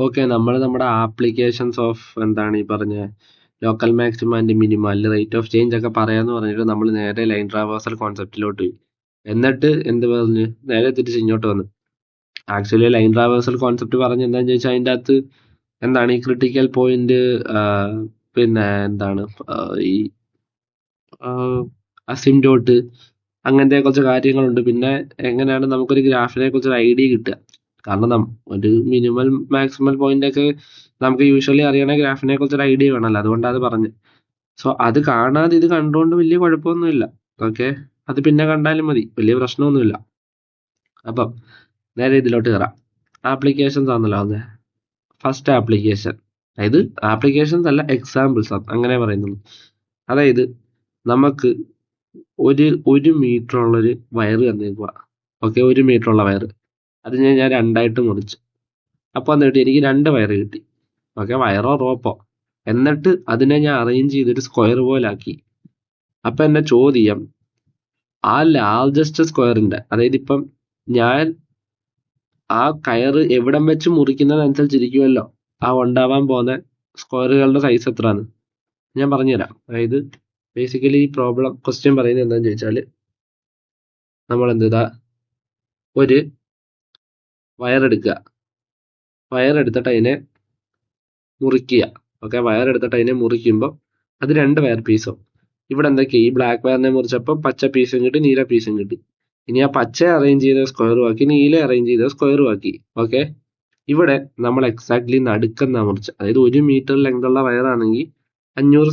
Okay, നമ്മൾ നമ്മുടെ applications of എന്താണ് ഈ പറഞ്ഞ ലോക്കൽ മാക്സിമം ആൻഡ് മിനിമം അല്ലെങ്കിൽ റേറ്റ് ഓഫ് ചേഞ്ച് ഒക്കെ പറയാന്ന് പറഞ്ഞിട്ട് നമ്മൾ നേരെ ലൈൻ ട്രാവേഴ്സൽ കോൺസെപ്റ്റിലോട്ട് പോയി. എന്നിട്ട് എന്ത് പറഞ്ഞ് നേരെ തിരിച്ച് ഇങ്ങോട്ട് വന്നു. ആക്ച്വലി ലൈൻ ട്രാവേഴ്സൽ കോൺസെപ്റ്റ് പറഞ്ഞ് എന്താണെന്ന് ചോദിച്ചാൽ അതിൻ്റെ അകത്ത് എന്താണ് ഈ ക്രിട്ടിക്കൽ പോയിന്റ്, പിന്നെ എന്താണ് ഈ അസിംപ്റ്റോട്ട്, അങ്ങനത്തെ കുറച്ച് കാര്യങ്ങളുണ്ട്. പിന്നെ എങ്ങനെയാണ് നമുക്കൊരു ഗ്രാഫിനെ കുറിച്ച് ഒരു ഐഡിയ കിട്ടുക. കാരണം ഒരു മിനിമൽ മാക്സിമൽ പോയിന്റ് ഒക്കെ നമുക്ക് യൂഷ്വലി അറിയണ ഗ്രാഫിനെ കുറിച്ച് ഒരു ഐഡിയ വേണമല്ലോ, അതുകൊണ്ടാണ് അത് പറഞ്ഞത്. സോ അത് കാണാതെ ഇത് കണ്ടുകൊണ്ട് വലിയ കുഴപ്പമൊന്നുമില്ല. ഓക്കെ, അത് പിന്നെ കണ്ടാലും മതി, വലിയ പ്രശ്നമൊന്നുമില്ല. അപ്പം നേരെ ഇതിലോട്ട് കയറാം. ആപ്ലിക്കേഷൻസ് ആണല്ലോ അത്. ഫസ്റ്റ് ആപ്ലിക്കേഷൻ, അതായത് ആപ്ലിക്കേഷൻസ് അല്ല, എക്സാമ്പിൾസ് അങ്ങനെ പറയുന്നുള്ളൂ. അതായത് നമുക്ക് ഒരു മീറ്റർ ഉള്ളൊരു വയർ തന്നേക്കുക. ഓക്കെ, 1 മീറ്റർ ഉള്ള വയർ, അത് ഞാൻ രണ്ടായിട്ട് മുറിച്ചു. അപ്പോൾ എന്നിട്ട് എനിക്ക് 2 വയർ കിട്ടി. ഓക്കെ, വയറോ റോപ്പോ. എന്നിട്ട് അതിനെ ഞാൻ അറേഞ്ച് ചെയ്തൊരു സ്ക്വയർ പോലെ ആക്കി. അപ്പൊ എന്നെ ചോദ്യം, ആ ലാർജസ്റ്റ് സ്ക്വയറിന്റെ, അതായത് ഇപ്പം ഞാൻ ആ കയറ് എവിടം വെച്ച് മുറിക്കുന്നതനുസരിച്ചിരിക്കുമല്ലോ ആ ഉണ്ടാവാൻ പോകുന്ന സ്ക്വയറുകളുടെ സൈസ് എത്രയാണ് ഞാൻ പറഞ്ഞുതരാം. അതായത് ബേസിക്കലി ഈ പ്രോബ്ലം ക്വസ്റ്റ്യൻ പറയുന്നത് എന്താണെന്ന് ചോദിച്ചാൽ, നമ്മൾ എന്താ ഒരു വയറെടുക്കുക, വയറെടുത്തിട്ട് അതിനെ മുറിക്കുക. ഓക്കെ, വയറെടുത്തിട്ട് അതിനെ മുറിക്കുമ്പോൾ അത് 2 വയർ പീസോ. ഇവിടെ എന്തൊക്കെയാ, ഈ ബ്ലാക്ക് വയറിനെ മുറിച്ചപ്പോൾ പച്ച പീസും കിട്ടി, നീല പീസും കിട്ടി. ഇനി ആ പച്ച അറേഞ്ച് ചെയ്ത സ്ക്വയറും ആക്കി, നീല അറേഞ്ച് ചെയ്ത സ്ക്വയറും ആക്കി. ഓക്കെ, ഇവിടെ നമ്മൾ എക്സാക്ട്ലി നടുക്കെന്നാ മുറിച്ച്, അതായത് 1 മീറ്റർ ലെങ്ത് ഉള്ള വയറാണെങ്കിൽ 500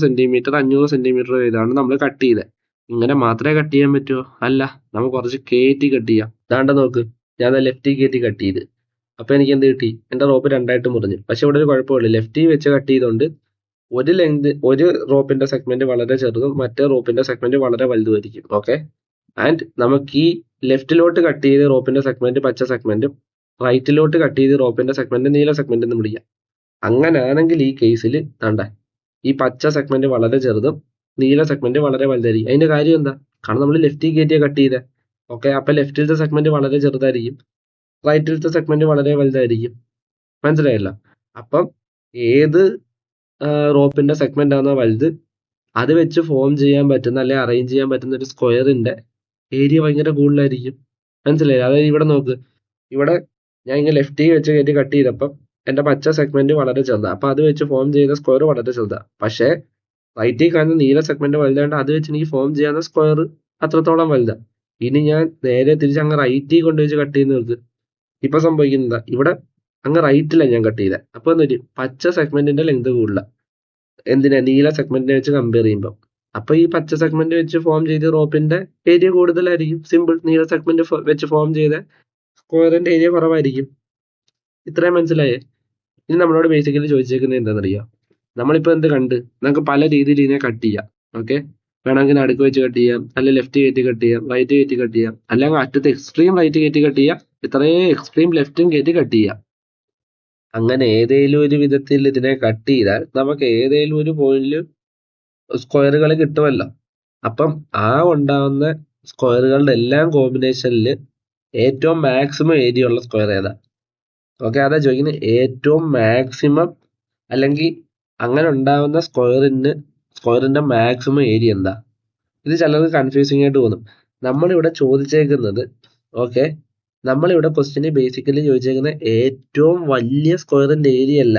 സെന്റിമീറ്റർ വീതമാണ് നമ്മൾ കട്ട് ചെയ്തത്. ഇങ്ങനെ മാത്രമേ കട്ട് ചെയ്യാൻ പറ്റുമോ? അല്ല, നമുക്ക് കുറച്ച് കയറ്റി കട്ട് ചെയ്യാം. ദാണ്ട നോക്ക്, ഞാൻ ലെഫ്റ്റി കയറ്റി കട്ട് ചെയ്ത്. അപ്പൊ എനിക്ക് എന്ത് കിട്ടി? എന്റെ റോപ്പ് 2ആയിട്ട് മുറിഞ്ഞു. പക്ഷെ ഇവിടെ ഒരു കുഴപ്പമില്ല, ലെഫ്റ്റി വെച്ച് കട്ട് ചെയ്തുകൊണ്ട് ഒരു റോപ്പിന്റെ സെഗ്മെന്റ് വളരെ ചെറുതും മറ്റേ റോപ്പിന്റെ സെഗ്മെന്റ് വളരെ വലുതുമായിരിക്കും. ഓക്കെ, ആൻഡ് നമുക്ക് ഈ ലെഫ്റ്റിലോട്ട് കട്ട് ചെയ്ത് റോപ്പിന്റെ സെഗ്മെന്റ് പച്ച സെഗ്മെന്റും റൈറ്റിലോട്ട് കട്ട് ചെയ്ത് റോപ്പിന്റെ സെഗ്മെന്റ് നീല സെഗ്മെന്റ് എന്ന് പിടിക്കാം. അങ്ങനെയാണെങ്കിൽ ഈ കേസിൽ വേണ്ട, ഈ പച്ച സെഗ്മെന്റ് വളരെ ചെറുതും നീല സെഗ്മെന്റ് വളരെ വലുതായിരിക്കും. അതിന്റെ കാര്യം എന്താ? കാരണം നമ്മൾ ലെഫ്റ്റിൽ കയറ്റിയാ കട്ട് ചെയ്തേ. ഓക്കെ, അപ്പൊ ലെഫ്റ്റിലത്തെ സെഗ്മെന്റ് വളരെ ചെറുതായിരിക്കും, റൈറ്റിലത്തെ സെഗ്മെന്റ് വളരെ വലുതായിരിക്കും. മനസ്സിലായല്ലോ? അപ്പം ഏത് റോപ്പിന്റെ സെഗ്മെന്റ് ആണോ വലുത്, അത് വെച്ച് ഫോം ചെയ്യാൻ പറ്റുന്ന അല്ലെങ്കിൽ അറേഞ്ച് ചെയ്യാൻ പറ്റുന്ന ഒരു സ്ക്വയറിന്റെ ഏരിയ ഭയങ്കര കൂടുതലായിരിക്കും. മനസ്സിലായി? അതായത് ഇവിടെ നോക്ക്, ഇവിടെ ഞാൻ ഇങ്ങനെ ലെഫ്റ്റി വെച്ച് കയറ്റി കട്ട് ചെയ്തപ്പം എന്റെ പച്ച സെഗ്മെന്റ് വളരെ ചെറുതാണ്, അപ്പൊ അത് വെച്ച് ഫോം ചെയ്ത സ്ക്വയർ വളരെ ചെറുതാണ്. പക്ഷേ റൈറ്റിൽ കാണുന്ന നീല സെഗ്മെന്റ് വലുതാണ്ട് അത് വെച്ച് എനിക്ക് ഫോം ചെയ്യാവുന്ന സ്ക്വയർ അത്രത്തോളം വലുതാണ്. ഇനി ഞാൻ നേരെ തിരിച്ച് അങ്ങ് റൈറ്റിൽ കൊണ്ടുവച്ച് കട്ട് ചെയ്യുന്ന നോക്ക്, ഇപ്പൊ സംഭവിക്കുന്നതാ, ഇവിടെ അങ്ങ് റൈറ്റിലാണ് ഞാൻ കട്ട് ചെയ്തത്. അപ്പൊ എന്നൊരു പച്ച സെഗ്മെന്റിന്റെ ലെങ്ത് കൂടുതല, എന്തിനാ? നീല സെഗ്മെന്റിനെ വെച്ച് കമ്പയർ ചെയ്യുമ്പോൾ. അപ്പൊ ഈ പച്ച സെഗ്മെന്റ് വെച്ച് ഫോം ചെയ്ത റോപ്പിന്റെ ഏരിയ കൂടുതലായിരിക്കും. സിമ്പിൾ. നീല സെഗ്മെന്റ് വെച്ച് ഫോം ചെയ്ത സ്ക്വയറിന്റെ ഏരിയ കുറവായിരിക്കും. ഇത്രയും മനസ്സിലായേ? ഇനി നമ്മളോട് ബേസിക്കലി ചോദിച്ചേക്കുന്നത് എന്താണെന്നറിയോ? നമ്മളിപ്പോ എന്ത് കണ്ട്, നമുക്ക് പല രീതിയിൽ ഇതിനെ കട്ട് ചെയ്യാം. ഓക്കെ, വേണമെങ്കിൽ നടുക്ക് വെച്ച് കട്ട് ചെയ്യാം, അല്ല ലെഫ്റ്റ് കയറ്റി കട്ട് ചെയ്യാം, റൈറ്റ് കയറ്റി കട്ട് ചെയ്യാം, അല്ലെങ്കിൽ അറ്റത്ത് എക്സ്ട്രീം റൈറ്റ് കയറ്റി കട്ട് ചെയ്യാം, ഇത്രയും എക്സ്ട്രീം ലെഫ്റ്റും കയറ്റി കട്ട് ചെയ്യാം. അങ്ങനെ ഏതേലും ഒരു വിധത്തിൽ ഇതിനെ കട്ട് ചെയ്താൽ നമുക്ക് ഏതേലും ഒരു പോയിന്റിൽ സ്ക്വയറുകൾ കിട്ടുമല്ലോ. അപ്പം ആ ഉണ്ടാവുന്ന സ്ക്വയറുകളുടെ എല്ലാം കോമ്പിനേഷനിൽ ഏറ്റവും മാക്സിമം ഏരിയ ഉള്ള സ്ക്വയർ ഏതാ? ഓക്കെ, അതാ ചോദിക്കുന്നത്. ഏറ്റവും മാക്സിമം അല്ലെങ്കിൽ അങ്ങനെ ഉണ്ടാവുന്ന സ്ക്വയറിന്റെ മാക്സിമം ഏരിയ എന്താ? ഇത് ചിലർക്ക് കൺഫ്യൂസിംഗ് ആയിട്ട് തോന്നും. നമ്മളിവിടെ ചോദിച്ചേക്കുന്നത്, ഓക്കെ, നമ്മളിവിടെ ക്വസ്റ്റ്യന് ബേസിക്കലി ചോദിച്ചേക്കുന്നത് ഏറ്റവും വലിയ സ്ക്വയറിന്റെ ഏരിയ അല്ല,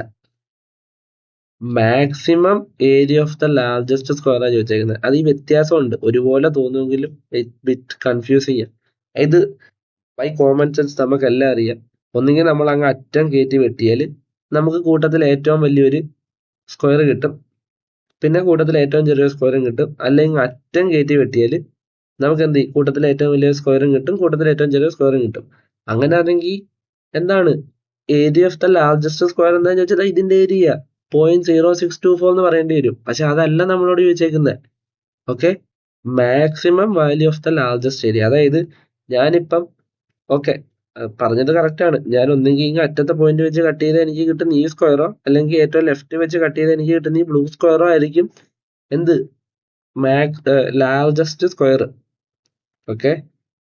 maximum area of the largest square ആണ് ചോദിച്ചേക്കുന്നത്. അത് ഈ വ്യത്യാസമുണ്ട്, ഒരുപോലെ തോന്നുമെങ്കിലും ബിറ്റ് കൺഫ്യൂസ് ചെയ്യാം. ഇത് ബൈ കോമൺ സെൻസ് നമുക്കെല്ലാം അറിയാം. ഒന്നുകിൽ നമ്മൾ അങ്ങ് അറ്റം കയറ്റി വെട്ടിയാൽ നമുക്ക് കൂട്ടത്തിൽ ഏറ്റവും വലിയൊരു സ്ക്വയർ കിട്ടും, പിന്നെ കൂട്ടത്തിൽ ഏറ്റവും ചെറിയ സ്ക്വയറും കിട്ടും. അല്ലെങ്കിൽ അറ്റം കയറ്റി വെട്ടിയാൽ നമുക്ക് എന്ത് ചെയ്യും? കൂട്ടത്തിൽ ഏറ്റവും വലിയ സ്ക്വയറും കിട്ടും, കൂട്ടത്തിൽ ഏറ്റവും ചെറിയ സ്ക്വയറും കിട്ടും. അങ്ങനെ ആണെങ്കിൽ എന്താണ് area of the largest square എന്താണെന്ന് ചോദിച്ചാൽ ഇതിന്റെ ഏരിയ 0.0624 എന്ന് പറയേണ്ടി വരും. പക്ഷെ അതല്ല നമ്മളോട് ചോദിച്ചേക്കുന്നത്. Okay, maximum value of the largest area. അതായത് ഞാനിപ്പം ഓക്കെ പറഞ്ഞത് കറക്റ്റ് ആണ്. ഞാൻ ഒന്നെങ്കിൽ ഇങ്ങ് അറ്റത്തെ പോയിന്റ് വെച്ച് കട്ട് ചെയ്ത് എനിക്ക് കിട്ടുന്ന ഈ സ്ക്വയറോ, അല്ലെങ്കിൽ ഏറ്റവും ലെഫ്റ്റ് വെച്ച് കട്ട് ചെയ്ത് എനിക്ക് കിട്ടുന്ന ഈ ബ്ലൂ സ്ക്വയറോ ആയിരിക്കും എന്ത് ലാർജസ്റ്റ് സ്ക്വയർ. ഓക്കെ,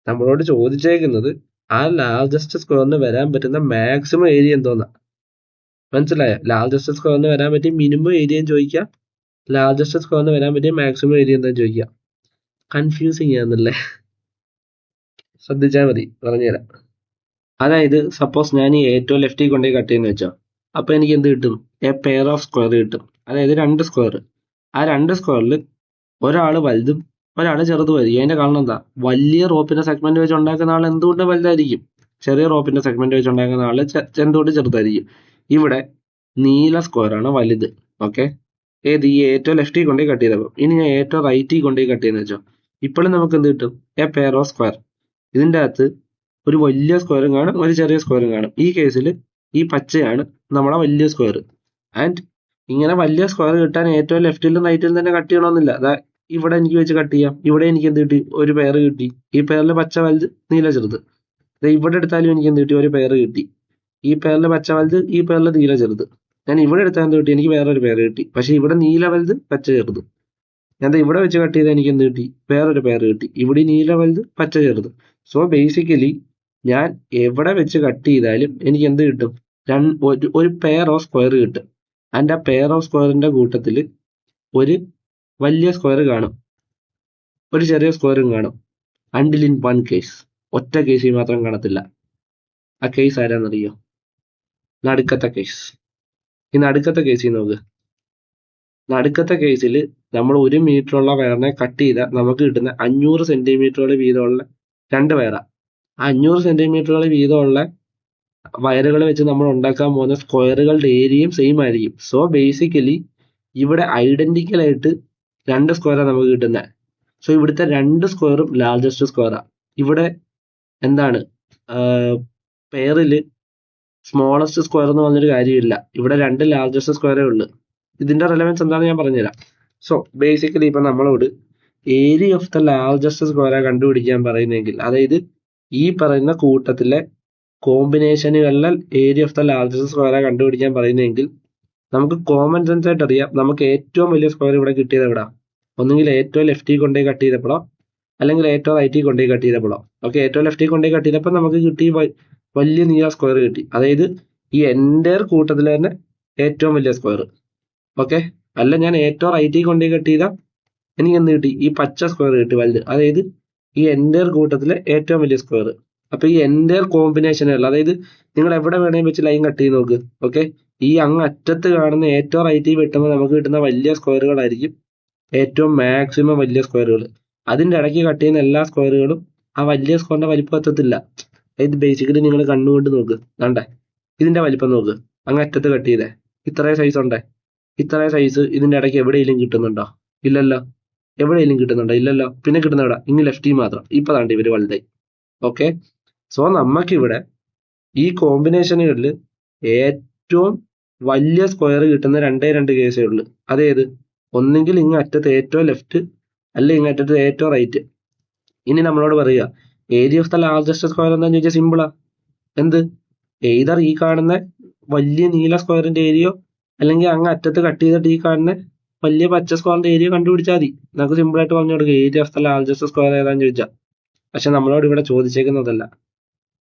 നമ്മളോട് ചോദിച്ചേക്കുന്നത് ആ ലാർജസ്റ്റ് സ്ക്വയറിന് വരാൻ പറ്റുന്ന മാക്സിമം ഏരിയ എന്തോന്നാ. മനസ്സിലായോ? ലാർജസ്റ്റ് സ്ക്വയറിന് വരാൻ പറ്റിയ മിനിമം ഏരിയയും ചോദിക്കാം, ലാർജസ്റ്റ് സ്ക്വയറിന് വരാൻ പറ്റിയ മാക്സിമം ഏരിയ എന്താ ചോദിക്കാം. കൺഫ്യൂസിങ് ആണെന്നല്ലേ? ശ്രദ്ധിച്ചാൽ മതി, പറഞ്ഞുതരാം. അതായത് സപ്പോസ് ഞാൻ ഈ ഏറ്റവും ലെഫ്റ്റിൽ കൊണ്ടുപോയി കട്ട് ചെയ്യുന്ന വെച്ചോ, അപ്പൊ എനിക്ക് എന്ത് കിട്ടും? എ പെയർ ഓഫ് സ്ക്വയർ കിട്ടും. അതായത് 2 സ്ക്വയർ. ആ 2 സ്ക്വയറിൽ ഒരാൾ വലുതും ഒരാൾ ചെറുതുമായിരിക്കും. അതിന്റെ കാരണം എന്താ? വലിയ റോപ്പിന്റെ സെഗ്മെന്റ് വെച്ച് ഉണ്ടാക്കുന്ന ആൾ എന്തുകൊണ്ട് വലുതായിരിക്കും? ചെറിയ റോപ്പിന്റെ സെഗ്മെന്റ് വെച്ച് ഉണ്ടാക്കുന്ന ആൾ എന്തുകൊണ്ട് ചെറുതായിരിക്കും? ഇവിടെ നീല സ്ക്വയർ ആണ് വലുത്. ഓക്കെ, ഏത് ഈ ഏറ്റവും ലെഫ്റ്റിൽ കൊണ്ടുപോയി കട്ട് ചെയ്തപ്പോൾ. ഇനി ഞാൻ ഏറ്റവും റൈറ്റിൽ കൊണ്ടുപോയി കട്ട് ചെയ്യുന്ന വെച്ചോ, ഇപ്പോഴും നമുക്ക് എന്ത് കിട്ടും? A pair of square. ഇതിന്റെ അകത്ത് ഒരു വലിയ സ്ക്വയറും കാണും, ഒരു ചെറിയ സ്ക്വയറും കാണും. ഈ കേസിൽ ഈ പച്ചയാണ് നമ്മളെ വലിയ സ്ക്വയർ. ആൻഡ് ഇങ്ങനെ വലിയ സ്ക്വയർ കിട്ടാൻ ഏറ്റവും ലെഫ്റ്റിലും റൈറ്റിലും തന്നെ കട്ട് ചെയ്യണമെന്നില്ല. അതാ ഇവിടെ എനിക്ക് വെച്ച് കട്ട് ചെയ്യാം. ഇവിടെ എനിക്ക് എന്ത് കിട്ടി? ഒരു പെയർ കിട്ടി. ഈ പെയറിൽ പച്ച വലുത്, നീല ചെറുത്. ഇവിടെ എടുത്താലും എനിക്ക് എന്ത് കിട്ടി? ഒരു പെയർ കിട്ടി. ഈ പെയറിൽ പച്ച വലുത്, ഈ പെയറിൽ നീല ചെറുത്. ഞാൻ ഇവിടെ എടുത്താൽ എന്ത് കിട്ടി? എനിക്ക് വേറൊരു പെയർ കിട്ടി. പക്ഷെ ഇവിടെ നീല വലുത്, പച്ച ചെറുത്. ഞാൻ ഇവിടെ വെച്ച് കട്ട് ചെയ്താൽ എനിക്ക് എന്ത് കിട്ടി? വേറൊരു പെയർ കിട്ടി. ഇവിടെ നീല വലുത്, പച്ച ചെറുത്. സോ ബേസിക്കലി ഞാൻ എവിടെ വെച്ച് കട്ട് ചെയ്താലും എനിക്ക് എന്ത് കിട്ടും? ഒരു പെയർ ഓഫ് സ്ക്വയർ കിട്ടും. ആൻഡ് ആ പെയർ ഓഫ് സ്ക്വയറിന്റെ കൂട്ടത്തിൽ ഒരു വലിയ സ്ക്വയർ കാണും, ഒരു ചെറിയ സ്ക്വയറും കാണും. അണ്ടിൽ ഇൻ വൺ കേസ്, ഒറ്റ കേസിൽ മാത്രം കാണത്തില്ല. ആ കേസ് ആരാന്നറിയോ? നടുക്കത്തെ കേസ്. ഈ നടുക്കത്തെ കേസിൽ നോക്ക്. നടുക്കത്തെ കേസിൽ നമ്മൾ 1 മീറ്ററുള്ള വയറിനെ കട്ട് ചെയ്താൽ നമുക്ക് കിട്ടുന്ന 500 സെന്റിമീറ്ററുകൾ വീതമുള്ള 2 വയറാ. ആ 500 സെന്റിമീറ്ററുകൾ വീതമുള്ള വയറുകൾ വെച്ച് നമ്മൾ ഉണ്ടാക്കാൻ പോകുന്ന സ്ക്വയറുകളുടെ ഏരിയയും സെയിം ആയിരിക്കും. സോ ബേസിക്കലി ഇവിടെ ഐഡന്റിക്കൽ ആയിട്ട് 2 സ്ക്വയറാണ് നമുക്ക് കിട്ടുന്നത്. സോ ഇവിടുത്തെ 2 സ്ക്വയറും ലാർജസ്റ്റ് സ്ക്വയറാ. ഇവിടെ എന്താണ് പെയറിൽ സ്മോളസ്റ്റ് സ്ക്വയർ എന്ന് പറഞ്ഞൊരു കാര്യമില്ല. ഇവിടെ 2 ലാർജസ്റ്റ് സ്ക്വയറേ ഉള്ളൂ. ഇതിന്റെ റെലവൻസ് എന്താണെന്ന് ഞാൻ പറഞ്ഞുതരാം. സോ ബേസിക്കലി ഇപ്പൊ നമ്മളോട് ഏരിയ ഓഫ് ദ ലാർജസ്റ്റ് സ്ക്വയറെ കണ്ടുപിടിക്കാൻ പറയുന്നെങ്കിൽ, അതായത് ഈ പറയുന്ന കൂട്ടത്തിലെ കോമ്പിനേഷനുകളിലെ ഏരിയ ഓഫ് ദ ലാർജസ്റ്റ് സ്ക്വയറെ കണ്ടുപിടിക്കാൻ പറയുന്നെങ്കിൽ നമുക്ക് കോമൺ സെൻസ് ആയിട്ട് അറിയാം, നമുക്ക് ഏറ്റവും വലിയ സ്ക്വയർ ഇവിടെ കിട്ടിയത് എവിടാ? ഒന്നുകിൽ ഏറ്റവും ലെഫ്റ്റിൽ കൊണ്ടുപോയി കട്ട് ചെയ്തപ്പോഴോ, അല്ലെങ്കിൽ ഏറ്റവും റൈറ്റിൽ കൊണ്ടുപോയി കട്ട് ചെയ്തപ്പോഴോ. ഓക്കെ, ഏറ്റവും ലെഫ്റ്റിൽ കൊണ്ടുപോയി കട്ട് ചെയ്തപ്പോൾ നമുക്ക് കിട്ടി വലിയ നീല സ്ക്വയർ കിട്ടി. അതായത് ഈ എൻ്റയർ കൂട്ടത്തിൽ തന്നെ ഏറ്റവും വലിയ സ്ക്വയർ. ഓക്കെ, അല്ല ഞാൻ ഏറ്റവും റൈറ്റിൽ കൊണ്ടുപോയി കട്ട് ചെയ്താൽ എനിക്ക് എന്ത് കിട്ടി? ഈ പച്ച സ്ക്വയർ കിട്ടി വലുത്. അതായത് ഈ എൻ്റയർ കൂട്ടത്തിലെ ഏറ്റവും വലിയ സ്ക്വയർ. അപ്പൊ ഈ എൻ്റയർ കോമ്പിനേഷനുകൾ, അതായത് നിങ്ങൾ എവിടെ വേണമെങ്കിൽ വെച്ച് ലൈൻ കട്ട് ചെയ്ത് നോക്ക്. ഓക്കെ, ഈ അങ്ങ് അറ്റത്ത് കാണുന്ന ഏറ്റവും റൈറ്റിൽ വെട്ടുമ്പോൾ നമുക്ക് കിട്ടുന്ന വലിയ സ്ക്വയറുകളായിരിക്കും ഏറ്റവും മാക്സിമം വലിയ സ്ക്വയറുകൾ. അതിന്റെ ഇടയ്ക്ക് കട്ട് ചെയ്യുന്ന എല്ലാ സ്ക്വയറുകളും ആ വലിയ സ്ക്വയറിന്റെ വലിപ്പം എത്തത്തില്ല. ഇത് ബേസിക്കലി നിങ്ങൾ കണ്ണുകൊണ്ട് നോക്ക്. കണ്ടേ, ഇതിന്റെ വലിപ്പം നോക്ക്. അങ്ങ് അറ്റത്ത് കട്ട് ചെയ്തേ ഇത്രയും സൈസ് ഉണ്ടേ, ഇത്രയും സൈസ് ഇതിന്റെ ഇടയ്ക്ക് എവിടെയെങ്കിലും കിട്ടുന്നുണ്ടോ? ഇല്ലല്ലോ. എവിടെയെങ്കിലും കിട്ടുന്നുണ്ടോ? ഇല്ലല്ലോ. പിന്നെ കിട്ടുന്ന എവിടെ? ഇങ്ങ് ലെഫ്റ്റിൽ മാത്രം. ഇപ്പൊ താണ്ട് ഇവര് വലുതായി. ഓക്കെ, സോ നമുക്കിവിടെ ഈ കോമ്പിനേഷനുകളിൽ ഏറ്റവും വലിയ സ്ക്വയർ കിട്ടുന്ന 2 കേസേ ഉള്ളൂ. അതേത്? ഒന്നെങ്കിൽ ഇങ്ങ് അറ്റത്ത് ഏറ്റവും ലെഫ്റ്റ്, അല്ല ഇങ്ങ് അറ്റത്ത് ഏറ്റവും റൈറ്റ്. ഇനി നമ്മളോട് പറയുക area of the largest square എന്താണെന്ന് ചോദിച്ചാൽ സിമ്പിളാ. എന്ത്? എയ്തർ ഈ കാണുന്ന വലിയ നീല സ്ക്വയറിന്റെ ഏരിയോ, അല്ലെങ്കിൽ അങ്ങ് അറ്റത്ത് കട്ട് ചെയ്തിട്ട് ഈ കാണുന്ന വലിയ പച്ച സ്ക്വയറിന്റെ ഏരിയ കണ്ടുപിടിച്ചാൽ മതി. നമുക്ക് സിമ്പിൾ ആയിട്ട് പറഞ്ഞു കൊടുക്കുക area of the largest square ഏതാന്ന് ചോദിച്ചാൽ. പക്ഷെ നമ്മളോട് ഇവിടെ ചോദിച്ചേക്കുന്നതല്ല,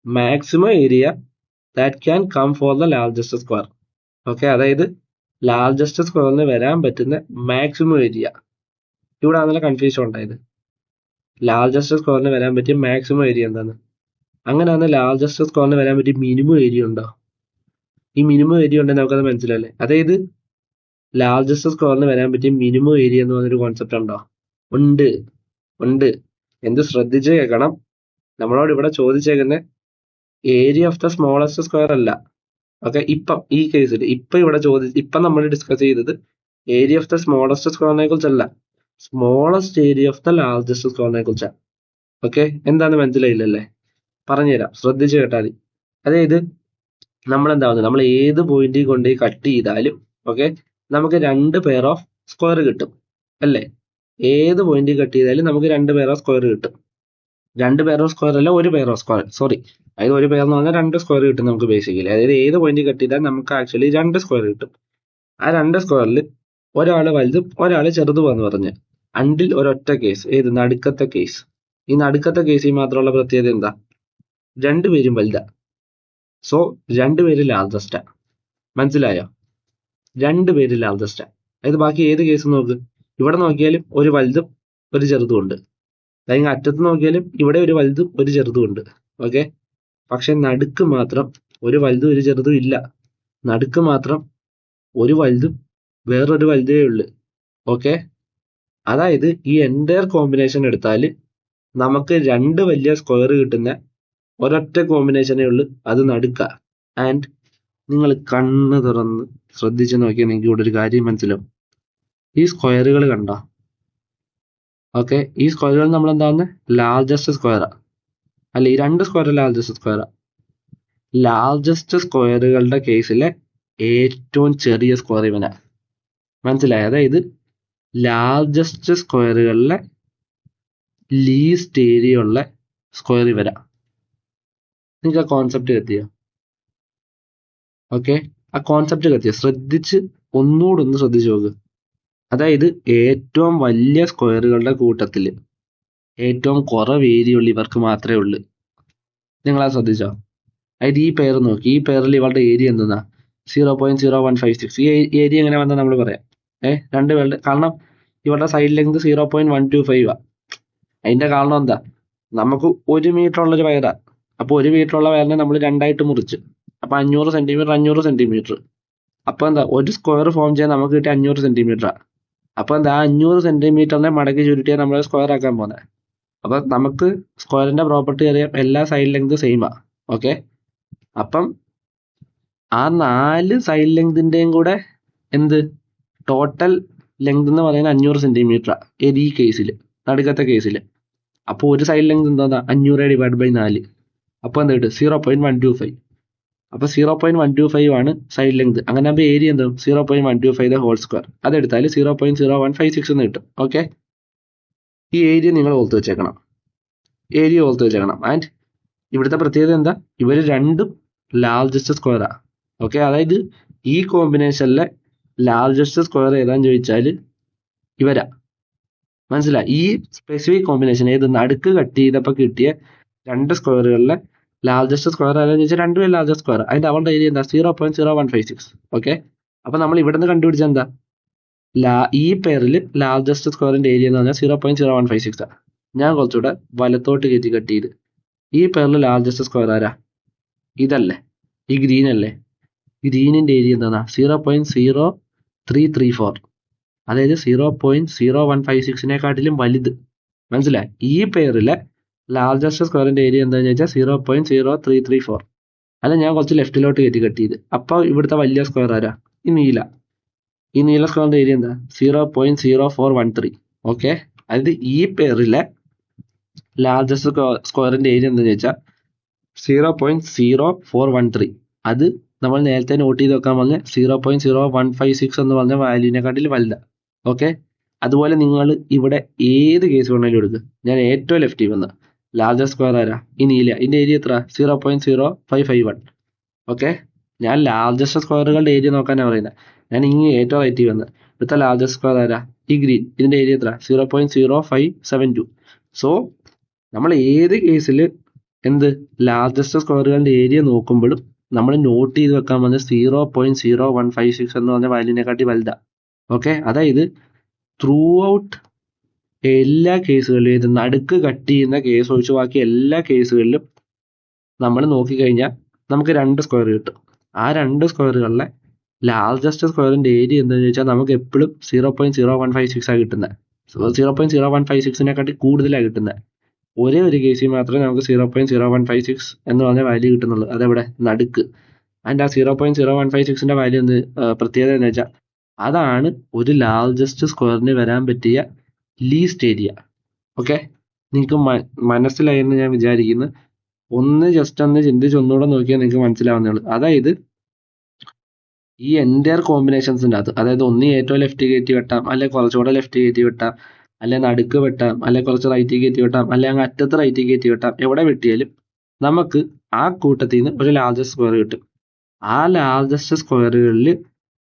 maximum area that can come for the largest square. Okay, അതായത് ലാർജസ്റ്റ് സ്ക്വയറിന് വരാൻ പറ്റുന്ന മാക്സിമം ഏരിയ. ഇവിടെ ആണല്ലോ കൺഫ്യൂഷൻ ഉണ്ടായത്. ലാർജസ്റ്റ് സ്ക്വയറിന് വരാൻ പറ്റിയ മാക്സിമം ഏരിയ എന്താണ്? അങ്ങനെയാണ് ലാർജസ്റ്റ് സ്ക്വയറിന് വരാൻ പറ്റിയ മിനിമം ഏരിയ ഉണ്ടോ? ഈ മിനിമം ഏരിയ ഉണ്ടെങ്കിൽ നമുക്കത് മനസ്സിലല്ലേ. അതായത് ലാർജസ്റ്റ് സ്ക്വയറിന് വരാൻ പറ്റിയ മിനിമം ഏരിയ എന്ന് പറഞ്ഞൊരു കോൺസെപ്റ്റ് ഉണ്ടോ? ഉണ്ട്, ഉണ്ട്. എന്ത് ശ്രദ്ധിച്ച് കേൾക്കണം. നമ്മളോട് ഇവിടെ ചോദിച്ചേക്കുന്ന area of the smallest square അല്ല. ഓക്കെ, ഇപ്പം ഈ കേസിൽ ഇപ്പം നമ്മൾ ഡിസ്കസ് ചെയ്തത് ഏരിയ ഓഫ് ദ സ്മോളസ്റ്റ് സ്ക്വയറിനെ കുറിച്ചല്ല, smallest area of the largest സ്ക്വയറിനെ കുറിച്ചാണ്. ഓക്കെ, എന്താന്ന് മനസ്സിലായില്ലല്ലേ? പറഞ്ഞുതരാം, ശ്രദ്ധിച്ച് കേട്ടാൽ മതി. അതായത് നമ്മൾ ഏത് പോയിന്റിൽ കൊണ്ട് കട്ട് ചെയ്താലും ഓക്കെ നമുക്ക് 2 പെയർ ഓഫ് സ്ക്വയർ കിട്ടും അല്ലേ? ഏത് പോയിന്റിൽ കട്ട് ചെയ്താലും നമുക്ക് 2 പെയർ ഓഫ് സ്ക്വയർ കിട്ടും. 2 പെയർ ഓഫ് സ്ക്വയർ അല്ല, 1 പെയർ ഓഫ് സ്ക്വയർ. സോറി, അതായത് 1 പെയർ എന്ന് പറഞ്ഞാൽ 2 സ്ക്വയർ കിട്ടും നമുക്ക് ബേസിക്കലി. അതായത് ഏത് പോയിന്റിൽ കട്ട് ചെയ്താൽ നമുക്ക് ആക്ച്വലി 2 സ്ക്വയർ കിട്ടും. ആ 2 സ്ക്വയറിൽ ഒരാൾ വലുതും ഒരാൾ ചെറുതുമാണെന്ന് പറഞ്ഞ് അണ്ടിൽ ഒരൊറ്റ കേസ്, ഏത്? നടുക്കത്തെ കേസ്. ഈ നടുക്കത്തെ കേസിൽ മാത്രമുള്ള പ്രത്യേകത എന്താ? 2 പേരും വലുതാ. സോ 2 പേര് ലാർജസ്റ്റാ. മനസ്സിലായോ? രണ്ടുപേര് ലാർജസ്റ്റ്. അതായത് ബാക്കി ഏത് കേസ് നോക്ക്, ഇവിടെ നോക്കിയാലും ഒരു വലുതും ഒരു ചെറുതും ഉണ്ട്. അല്ലെങ്കിൽ അറ്റത്ത് നോക്കിയാലും ഇവിടെ ഒരു വലുതും ഒരു ചെറുതും ഉണ്ട്. ഓക്കെ, പക്ഷെ നടുക്ക് മാത്രം ഒരു വലുതും ഒരു ചെറുതും ഇല്ല. നടുക്ക് മാത്രം ഒരു വലുതും വേറൊരു വലുതേ ഉള്ളു. ഓക്കെ, അതായത് ഈ എൻറ്റയർ കോമ്പിനേഷൻ എടുത്താൽ നമുക്ക് രണ്ട് വലിയ സ്ക്വയർ കിട്ടുന്ന ഒരൊറ്റ കോമ്പിനേഷനേ ഉള്ളൂ, അത് നടുക്ക. ആൻഡ് നിങ്ങൾ കണ്ണ് തുറന്ന് ശ്രദ്ധിച്ച് നോക്കിയാൽ നിങ്ങൾക്ക് ഇവിടെ ഒരു കാര്യം മനസ്സിലാവും. ഈ സ്ക്വയറുകൾ കണ്ടോ? ഓക്കെ, ഈ സ്ക്വയറുകൾ നമ്മൾ എന്താണ് ലാർജസ്റ്റ് സ്ക്വയറാ, അല്ല ഈ രണ്ട് സ്ക്വയർ ലാർജസ്റ്റ് സ്ക്വയറാ. ലാർജസ്റ്റ് സ്ക്വയറുകളുടെ കേസിലെ ഏറ്റവും ചെറിയ സ്ക്വയർ ഇവനാ. മനസ്സിലായി? അതായത് ലാർജസ്റ്റ് സ്ക്വയറുകളിലെ ലീസ്റ്റ് ഏരിയ ഉള്ള സ്ക്വയർ ഇവരാ. നിങ്ങൾക്ക് ആ കോൺസെപ്റ്റ് കത്തിയോ? ഓക്കെ, ആ കോൺസെപ്റ്റ് കത്തിയോ? ശ്രദ്ധിച്ച് ഒന്നുകൂടെ ഒന്ന് ശ്രദ്ധിച്ചു നോക്ക്. അതായത് ഏറ്റവും വലിയ സ്ക്വയറുകളുടെ കൂട്ടത്തിൽ ഏറ്റവും കുറവ് ഏരിയ ഉള്ള ഇവർക്ക് മാത്രമേ ഉള്ളൂ. നിങ്ങളത് ശ്രദ്ധിച്ചോ? അതായത് ഈ പെയർ നോക്കി, ഈ പെയറിൽ ഇവളുടെ ഏരിയ എന്തെന്നാ 0.0156. ഈ ഏരിയ എങ്ങനെ വന്നാൽ നമ്മൾ പറയാം രണ്ട് പേരുടെ, കാരണം ഇവരുടെ സൈഡ് ലെങ്ത് 0.125 ആ. അതിന്റെ കാരണം എന്താ, നമുക്ക് 1 മീറ്റർ ഉള്ളൊരു വയറാ. അപ്പൊ 1 മീറ്റർ ഉള്ള വയറിനെ നമ്മൾ രണ്ടായിട്ട് മുറിച്ച്, അപ്പൊ 500 സെന്റിമീറ്റർ 500 സെന്റിമീറ്റർ. അപ്പൊ എന്താ, ഒരു സ്ക്വയർ ഫോം ചെയ്യാൻ നമുക്ക് കിട്ടിയ 500 സെന്റിമീറ്ററാ. അപ്പൊ എന്താ, 500 സെന്റിമീറ്ററിനെ മടക്കി ചുരുട്ടിയാൽ നമ്മൾ സ്ക്വയർ ആക്കാൻ പോകുന്നത്. അപ്പൊ നമുക്ക് സ്ക്വയറിന്റെ പ്രോപ്പർട്ടി അറിയാം, എല്ലാ സൈഡ് ലെങ്ത് സെയിമാ. ഓക്കെ, അപ്പം ആ 4 സൈഡ് ലെങ്തിന്റെയും കൂടെ എന്ത് ടോട്ടൽ ലെങ്ത് എന്ന് പറയുന്നത് 500 സെന്റിമീറ്ററാ ഈ കേസിൽ, നടുക്കത്തെ കേസിൽ. അപ്പോൾ ഒരു സൈഡ് ലെങ്ത് എന്താ 500 ഡിവൈഡ് ബൈ 4. അപ്പോൾ എന്താ കിട്ടും 0.125. അപ്പൊ 0.125 ആണ് സൈഡ് ലെങ്ത്. അങ്ങനെ ആകുമ്പോൾ ഏരിയ എന്താ 0.125 ഹോൾ സ്ക്വയർ. അതെടുത്താൽ 0.0156 എന്ന് കിട്ടും. ഓക്കെ, ഈ ഏരിയ നിങ്ങൾ ഓർത്ത് വെച്ചേക്കണം, ഏരിയ ഓർത്ത് വെച്ചേക്കണം. ആൻഡ് ഇവിടുത്തെ പ്രത്യേകത എന്താ, ഇവർ രണ്ടും ലാർജസ്റ്റ് സ്ക്വയറാ. ഓക്കെ, അതായത് ഈ കോമ്പിനേഷനിലെ ലാർജസ്റ്റ് സ്ക്വയർ ഏതാന്ന് ചോദിച്ചാൽ ഇവരാ. മനസ്സിലായി? ഈ സ്പെസിഫിക് കോമ്പിനേഷൻ ഏത് നടുക്ക് കട്ട് ചെയ്തപ്പോൾ കിട്ടിയ രണ്ട് സ്ക്വയറുകളിലെ ലാർജസ്റ്റ് സ്ക്വയർ ഏതാണെന്ന് ചോദിച്ചാൽ രണ്ടും ലാർജസ്റ്റ് സ്ക്വയർ. അതിന്റെ അവളുടെ ഏരിയ എന്താ 0.0156. ഓക്കെ, അപ്പൊ നമ്മൾ ഇവിടെ നിന്ന് കണ്ടുപിടിച്ച എന്താ, ഈ പെയറിൽ ലാർജസ്റ്റ് സ്ക്വയറിന്റെ ഏരിയ എന്ന് പറഞ്ഞാൽ 0.0156 ആണ്. ഞാൻ കുറച്ചുകൂടെ വലത്തോട്ട് കയറ്റി കട്ട് ചെയ്ത്, ഈ പെയറിൽ ലാർജസ്റ്റ് സ്ക്വയർ ആരാ? ഇതല്ലേ, ഈ ഗ്രീൻ അല്ലേ? ഗ്രീനിന്റെ ഏരിയ എന്താണ് 0.0334. അതായത് 0.0156-നെക്കാട്ടിലും വലുത്. മനസ്സിലായി? ഈ പെയറിലെ ലാർജസ്റ്റ് സ്ക്വയറിന്റെ ഏരിയ എന്താണെന്ന് ചോദിച്ചാൽ 0.0334. അല്ല, ഞാൻ കുറച്ച് ലെഫ്റ്റിലോട്ട് കയറ്റി കട്ട് ചെയ്ത്. അപ്പോൾ ഇവിടുത്തെ വലിയ സ്ക്വയർ ആരാ? ഈ നീല സ്ക്വയറിന്റെ ഏരിയ എന്താ 0.0413. ഓക്കെ, അതായത് ഈ പെയറിലെ ലാർജസ്റ്റ് സ്ക്വയറിന്റെ ഏരിയ എന്താണെന്ന് ചോദിച്ചാൽ 0.0413. അത് നമ്മൾ നേരത്തെ നോട്ട് ചെയ്ത് വെക്കാൻ പറഞ്ഞ 0.0156 എന്ന് പറഞ്ഞ വാല്യൂവിനെക്കാട്ടിൽ വലുതാ. ഓക്കെ, അതുപോലെ നിങ്ങൾ ഇവിടെ ഏത് കേസ് വേണമെങ്കിലും എടുക്കുക. ഞാൻ ഏറ്റവും ലെഫ്റ്റിൽ വന്ന ലാർജസ്റ്റ് സ്ക്വയർ ആരാ? ഈ നീല. ഇതിന്റെ ഏരിയ എത്ര? 0.0551. ഓക്കെ, ഞാൻ ലാർജസ്റ്റ് സ്ക്വയറുകളുടെ ഏരിയ നോക്കാനാണ് പറയുന്നത്. ഞാൻ ഇങ്ങനെ ഏറ്റവും റൈറ്റിൽ വന്ന് ഇവിടുത്തെ ലാർജസ്റ്റ് സ്ക്വയർ ആരാ? ഈ ഗ്രീൻ. ഇതിന്റെ ഏരിയ എത്ര? 0.0572. സോ നമ്മൾ ഏത് കേസിൽ എന്ത് ലാർജസ്റ്റ് സ്ക്വയറുകളുടെ ഏരിയ നോക്കുമ്പോഴും നമ്മൾ നോട്ട് ചെയ്ത് വെക്കാൻ പറഞ്ഞ 0.0156 എന്ന് പറഞ്ഞ വാല്യൂവിനെക്കാട്ടി വലുതാ. ഓക്കെ, അതായത് ത്രൂ ഔട്ട് എല്ലാ കേസുകളിലും, ഇത് നടുക്ക് കട്ട് ചെയ്യുന്ന കേസ് ഒഴിച്ച് ബാക്കി എല്ലാ കേസുകളിലും നമ്മൾ നോക്കിക്കഴിഞ്ഞാൽ നമുക്ക് രണ്ട് സ്ക്വയർ കിട്ടും. ആ രണ്ട് സ്ക്വയറുകളിലെ ലാർജസ്റ്റ് സ്ക്വയറിന്റെ ഏരിയ എന്താണെന്ന് ചോദിച്ചാൽ നമുക്ക് എപ്പോഴും 0.0156 ആണ് കിട്ടുന്നത്. 0.0156-നെക്കാട്ടി കൂടുതലാണ് കിട്ടുന്നത്. ഒരേ ഒരു കേസിൽ മാത്രമേ നമുക്ക് 0.0156 എന്ന് പറഞ്ഞ വാല്യൂ കിട്ടുന്നുള്ളൂ. അതെവിടെ? നടുക്ക്. ആൻഡ് ആ 0.0156-ന്റെ വാല്യൂ എന്ത് പ്രത്യേകത എന്ന് വെച്ചാൽ അതാണ് ഒരു ലാർജസ്റ്റ് സ്ക്വയറിന് വരാൻ പറ്റിയ ലീസ്റ്റ് ഏരിയ. ഓക്കെ, നിങ്ങൾക്ക് മനസ്സിലായെന്ന് ഞാൻ വിചാരിക്കുന്നു. ജസ്റ്റ് ഒന്ന് ചിന്തിച്ച് ഒന്നുകൂടെ നോക്കിയാൽ നിങ്ങൾക്ക് മനസ്സിലാവുന്നേ ഉള്ളൂ. അതായത് ഈ എൻറ്റയർ കോമ്പിനേഷൻസിൻ്റെ അകത്ത്, അതായത് ഒന്ന് ഏറ്റവും ലെഫ്റ്റ് കയറ്റി വെട്ടാം, അല്ലെ കുറച്ചുകൂടെ ലെഫ്റ്റ് കയറ്റി വെട്ടാം, അല്ലെ നടുക്ക് വെട്ടാം, അല്ലെ കുറച്ച് റൈറ്റ് കയറ്റി വെട്ടാം, അല്ലെ അങ്ങ് അറ്റത്ത് റൈറ്റ് കയറ്റി വെട്ടാം. എവിടെ വെട്ടിയാലും നമുക്ക് ആ കൂട്ടത്തിൽ നിന്ന് ഒരു ലാർജസ്റ്റ് സ്ക്വയർ കിട്ടും. ആ ലാർജസ്റ്റ് സ്ക്വയറുകളിൽ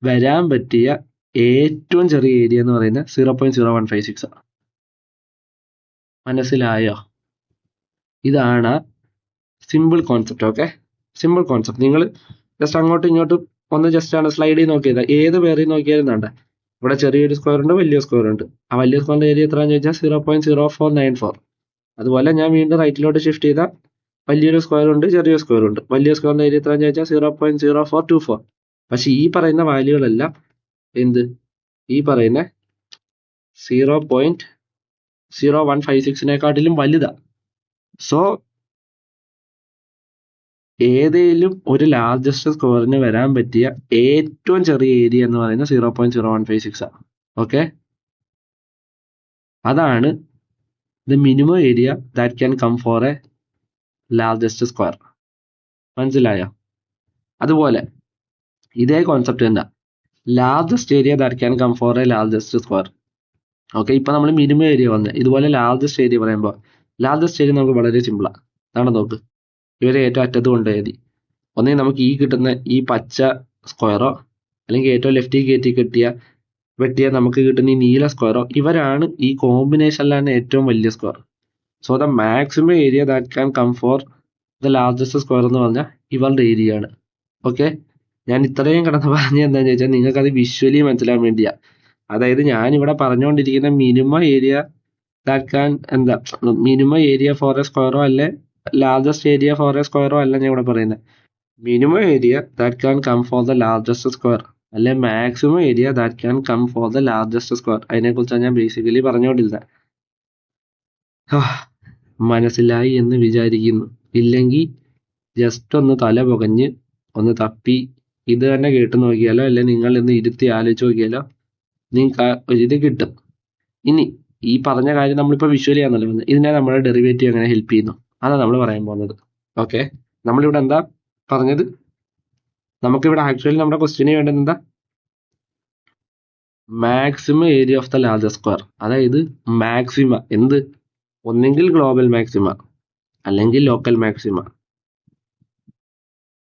വരാൻ പറ്റിയ ഏറ്റവും ചെറിയ ഏരിയ എന്ന് പറയുന്നത് 0.0156 ആണ്. മനസ്സിലായോ? ഇതാണ് simple concept. Okay, simple concept. നിങ്ങൾ ജസ്റ്റ് അങ്ങോട്ടും ഇങ്ങോട്ടും ഒന്ന് ജസ്റ്റ് ആണ് സ്ലൈഡ് ചെയ്ത് നോക്കിയത്. ഏത് പേരിൽ നോക്കിയാലും വേണ്ട, ഇവിടെ ചെറിയൊരു സ്ക്വയർ ഉണ്ട്, വലിയ സ്ക്വയർ ഉണ്ട്. ആ വലിയ സ്ക്വയറിന്റെ ഏരിയ എത്രയാണെന്ന് ചോദിച്ചാൽ 0.0494. അതുപോലെ ഞാൻ വീണ്ടും റൈറ്റിലോട്ട് ഷിഫ്റ്റ് ചെയ്താൽ വലിയൊരു സ്ക്വയർ ഉണ്ട്, ചെറിയ സ്ക്വയർ ഉണ്ട്. വലിയ സ്ക്വയറിന്റെ ഏരിയ എത്രയാണെന്ന് ചോദിച്ചാൽ 0.0424. പക്ഷെ ഈ പറയുന്ന വാല്യൂകളെല്ലാം എന്ത്, ഈ പറയുന്ന 0.0156 വലുതാ. സോ ഏതേലും ഒരു ലാർജസ്റ്റ് സ്ക്വയറിന് വരാൻ പറ്റിയ ഏറ്റവും ചെറിയ ഏരിയ എന്ന് പറയുന്നത് 0.0156 ആണ്. ഓക്കെ, അതാണ് the minimum area that can come for a largest square. മനസ്സിലായോ? അതുപോലെ ഇതേ കോൺസെപ്റ്റ് തന്നെ largest area that can come for a largest square. Okay, ഇപ്പൊ നമ്മൾ മിനിമം ഏരിയ വന്നത്, ഇതുപോലെ ലാർജസ്റ്റ് ഏരിയ പറയുമ്പോൾ ലാർജസ്റ്റ് ഏരിയ നമുക്ക് വളരെ സിമ്പിളാണ്. അതാണ്, നോക്ക്, ഇവരെ ഏറ്റവും അറ്റത്ത് കൊണ്ടുപോയത്. ഒന്നെങ്കിൽ നമുക്ക് ഈ കിട്ടുന്ന ഈ പച്ച സ്ക്വയറോ, അല്ലെങ്കിൽ ഏറ്റവും ലെഫ്റ്റിൽ കയറ്റി വെട്ടിയ നമുക്ക് കിട്ടുന്ന ഈ നീല സ്ക്വയറോ, ഇവരാണ് ഈ കോമ്പിനേഷനിലാണ് ഏറ്റവും വലിയ square. So the maximum area that can come for the largest square എന്ന് പറഞ്ഞാൽ ഇവരുടെ ഏരിയ ആണ്. ഓക്കെ, ഞാൻ ഇത്രയും കിടന്ന് പറഞ്ഞ എന്താണെന്ന് ചോദിച്ചാൽ നിങ്ങൾക്ക് അത് വിഷ്വലി മനസ്സിലാൻ വേണ്ടിയാ. അതായത് ഞാൻ ഇവിടെ പറഞ്ഞുകൊണ്ടിരിക്കുന്ന minimum area that can minimum area for a സ്ക്വയറോ അല്ലെ ലാർജസ്റ്റ് ഏരിയ ഫോർ എ സ്ക്വയറോ അല്ല ഞാൻ ഇവിടെ പറയുന്നത്. Minimum area that can come for the largest square അല്ലെ maximum area that can come for the largest square. അതിനെക്കുറിച്ചാണ് ഞാൻ ബേസിക്കലി പറഞ്ഞുകൊണ്ടിരുന്നത്. മനസ്സിലായി എന്ന് വിചാരിക്കുന്നു. ഇല്ലെങ്കിൽ ജസ്റ്റ് ഒന്ന് തല പുകഞ്ഞ് ഒന്ന് തപ്പി ഇത് തന്നെ കേട്ട് നോക്കിയാലോ, അല്ലെ നിങ്ങൾ ഇന്ന് ഇരുത്തി ആലോചിച്ച് നോക്കിയാലോ നിങ്ങൾക്ക് ഇത് കിട്ടും. ഇനി ഈ പറഞ്ഞ കാര്യം നമ്മളിപ്പോൾ വിഷ്വലി ആണല്ലോ വന്നത്, ഇതിനെ നമ്മുടെ ഡെറിവേറ്റീവ് എങ്ങനെ ഹെൽപ്പ് ചെയ്യുന്നു അതാണ് നമ്മൾ പറയാൻ പോകുന്നത്. ഓക്കെ, നമ്മളിവിടെ എന്താ പറഞ്ഞത്, നമുക്കിവിടെ ആക്ച്വലി നമ്മുടെ ക്വസ്റ്റ്യന് വേണ്ടത് എന്താ, maximum area of the largest square. അതായത് മാക്സിമ ഒന്നെങ്കിൽ ഗ്ലോബൽ മാക്സിമ അല്ലെങ്കിൽ ലോക്കൽ മാക്സിമ.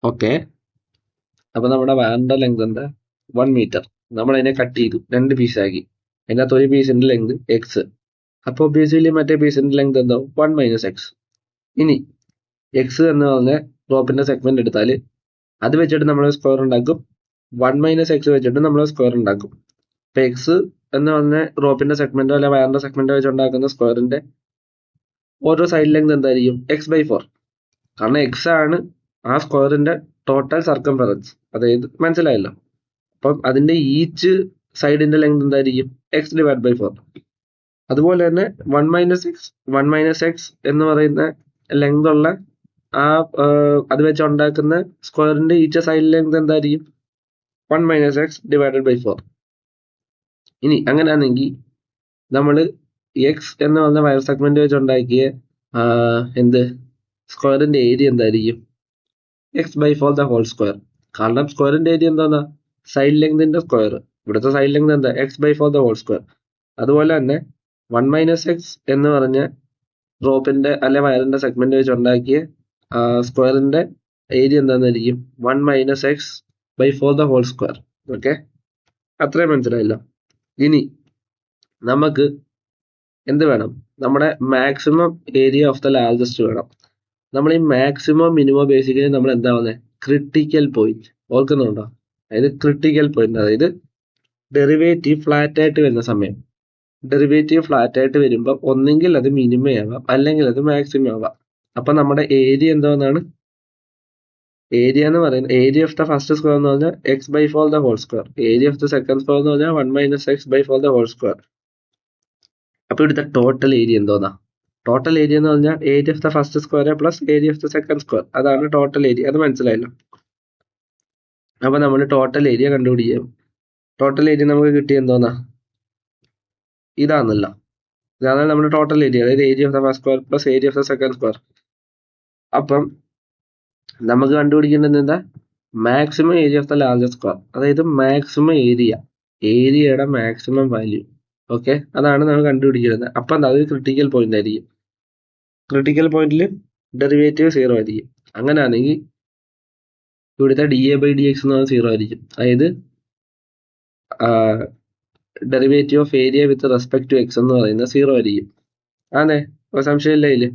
ഓക്കെ, അപ്പൊ നമ്മുടെ വാറിന്റെ ലെങ്ത് എന്താ, 1 മീറ്റർ. നമ്മൾ അതിനെ കട്ട് ചെയ്തു, 2 പീസാക്കി. അതിനകത്ത് ഒരു പീസിന്റെ ലെങ്ത് എക്സ്. അപ്പോൾ ഒബ്വിയസ്ലി മറ്റേ പീസിന്റെ ലെങ്ത് എന്താ, 1 - x. ഇനി എക്സ് എന്ന് പറഞ്ഞ റോപ്പിന്റെ സെഗ്മെന്റ് എടുത്താൽ അത് വെച്ചിട്ട് നമ്മൾ സ്ക്വയർ ഉണ്ടാക്കും, 1 - x വെച്ചിട്ട് നമ്മൾ സ്ക്വയർ ഉണ്ടാക്കും. ഇപ്പൊ എക്സ് എന്ന് പറഞ്ഞ റോപ്പിന്റെ സെഗ്മെന്റോ അല്ലെ വയറിന്റെ സെഗ്മെന്റോ വെച്ച് ഉണ്ടാക്കുന്ന സ്ക്വയറിന്റെ ഓരോ സൈഡ് ലെങ്ത് എന്തായിരിക്കും, x/4. കാരണം എക്സ് ആണ് ആ സ്ക്വയറിന്റെ ടോട്ടൽ സർക്കംഫറൻസ്. അതായത് മനസ്സിലായല്ലോ. അപ്പം അതിന്റെ ഈച്ച് സൈഡിന്റെ ലെങ്ത് എന്തായിരിക്കും, x/4. അതുപോലെ തന്നെ 1 - x എന്ന് പറയുന്ന ലെങ്ത് ഉള്ള ആ അത് വെച്ച് ഉണ്ടാക്കുന്ന സ്ക്വയറിന്റെ ഈച്ച് സൈഡ് ലെങ്ത് എന്തായിരിക്കും, 1 - x/4. ഇനി അങ്ങനെയാണെങ്കിൽ നമ്മൾ എക്സ് എന്ന് പറഞ്ഞ വയർ സെഗ്മെന്റ് വെച്ച് ഉണ്ടാക്കിയ സ്ക്വയറിന്റെ ഏരിയ എന്തായിരിക്കും, x/4 ദ ഹോൾ സ്ക്വയർ. കാരണം സ്ക്വയറിന്റെ ഏരിയ എന്താ, സൈഡ് ലെങ്തിന്റെ സ്ക്വയർ. ഇവിടുത്തെ സൈഡ് ലെങ്ത് എന്താ, x/4 ദ ഹോൾ സ്ക്വയർ. അതുപോലെ തന്നെ 1 - x എന്ന് പറഞ്ഞ റോപ്പിന്റെ അല്ലെ വയറിന്റെ സെഗ്മെന്റ് വെച്ച് ഉണ്ടാക്കിയ സ്ക്വയറിന്റെ ഏരിയ എന്തായിരിക്കും, 1 - x/4 the whole square. Okay, അത്രയും മനസ്സിലായല്ലോ. ഇനി നമുക്ക് എന്ത് വേണം, നമ്മുടെ maximum area of the largest വേണം. നമ്മൾ ഈ മാക്സിമം മിനിമം ബേസിക്കലി നമ്മൾ എന്താ പറയുന്നത്, ക്രിട്ടിക്കൽ പോയിന്റ്. ഓർക്കുന്നുണ്ടോ? അതായത് ക്രിട്ടിക്കൽ പോയിന്റ്, അതായത് ഡെറിവേറ്റീവ് ഫ്ലാറ്റ് ആയിട്ട് വരുന്ന സമയം. ഡെറിവേറ്റീവ് ഫ്ലാറ്റ് ആയിട്ട് വരുമ്പോൾ ഒന്നെങ്കിൽ അത് മിനിമം ആവാം അല്ലെങ്കിൽ അത് മാക്സിമം ആവാം. അപ്പൊ നമ്മുടെ ഏരിയ എന്താണെന്നാണ്, ഏരിയ എന്ന് പറയുന്നത് area of the first square എന്ന് പറഞ്ഞാൽ x/4 the whole square. Area of the second square എന്ന് പറഞ്ഞാൽ 1 - x/4 ദ ഹോൾ സ്ക്വയർ. അപ്പൊ ഇവിടുത്തെ ടോട്ടൽ ഏരിയ എന്തോന്നാ, ടോട്ടൽ ഏരിയ എന്ന് പറഞ്ഞാൽ area of the first square plus area of the second square. അതാണ് ടോട്ടൽ ഏരിയ. അത് മനസ്സിലായല്ലോ. അപ്പൊ നമ്മൾ ടോട്ടൽ ഏരിയ കണ്ടുപിടിക്കും. ടോട്ടൽ ഏരിയ നമുക്ക് കിട്ടിയ എന്തോന്നാ, ഇതാണല്ലോ. ഇതാണ് നമ്മുടെ ടോട്ടൽ ഏരിയ, അതായത് area of the first square plus area of the second square. അപ്പം നമുക്ക് കണ്ടുപിടിക്കേണ്ടത് എന്താ, maximum area of the largest square. അതായത് മാക്സിമം ഏരിയയുടെ മാക്സിമം വാല്യൂ. ഓക്കെ, അതാണ് നമ്മൾ കണ്ടുപിടിക്കുന്നത്. അപ്പം അത് ക്രിട്ടിക്കൽ പോയിന്റ് ആയിരിക്കും. ക്രിട്ടിക്കൽ പോയിന്റിൽ ഡെറിവേറ്റീവ് 0 ആയിരിക്കും. അങ്ങനെയാണെങ്കിൽ ഇവിടുത്തെ dA/dx എന്ന് പറഞ്ഞാൽ 0 ആയിരിക്കും. അതായത് derivative of area with respect to x എന്ന് പറയുന്നത് 0 ആയിരിക്കും. അതെ, സംശയമില്ല ഇതില്.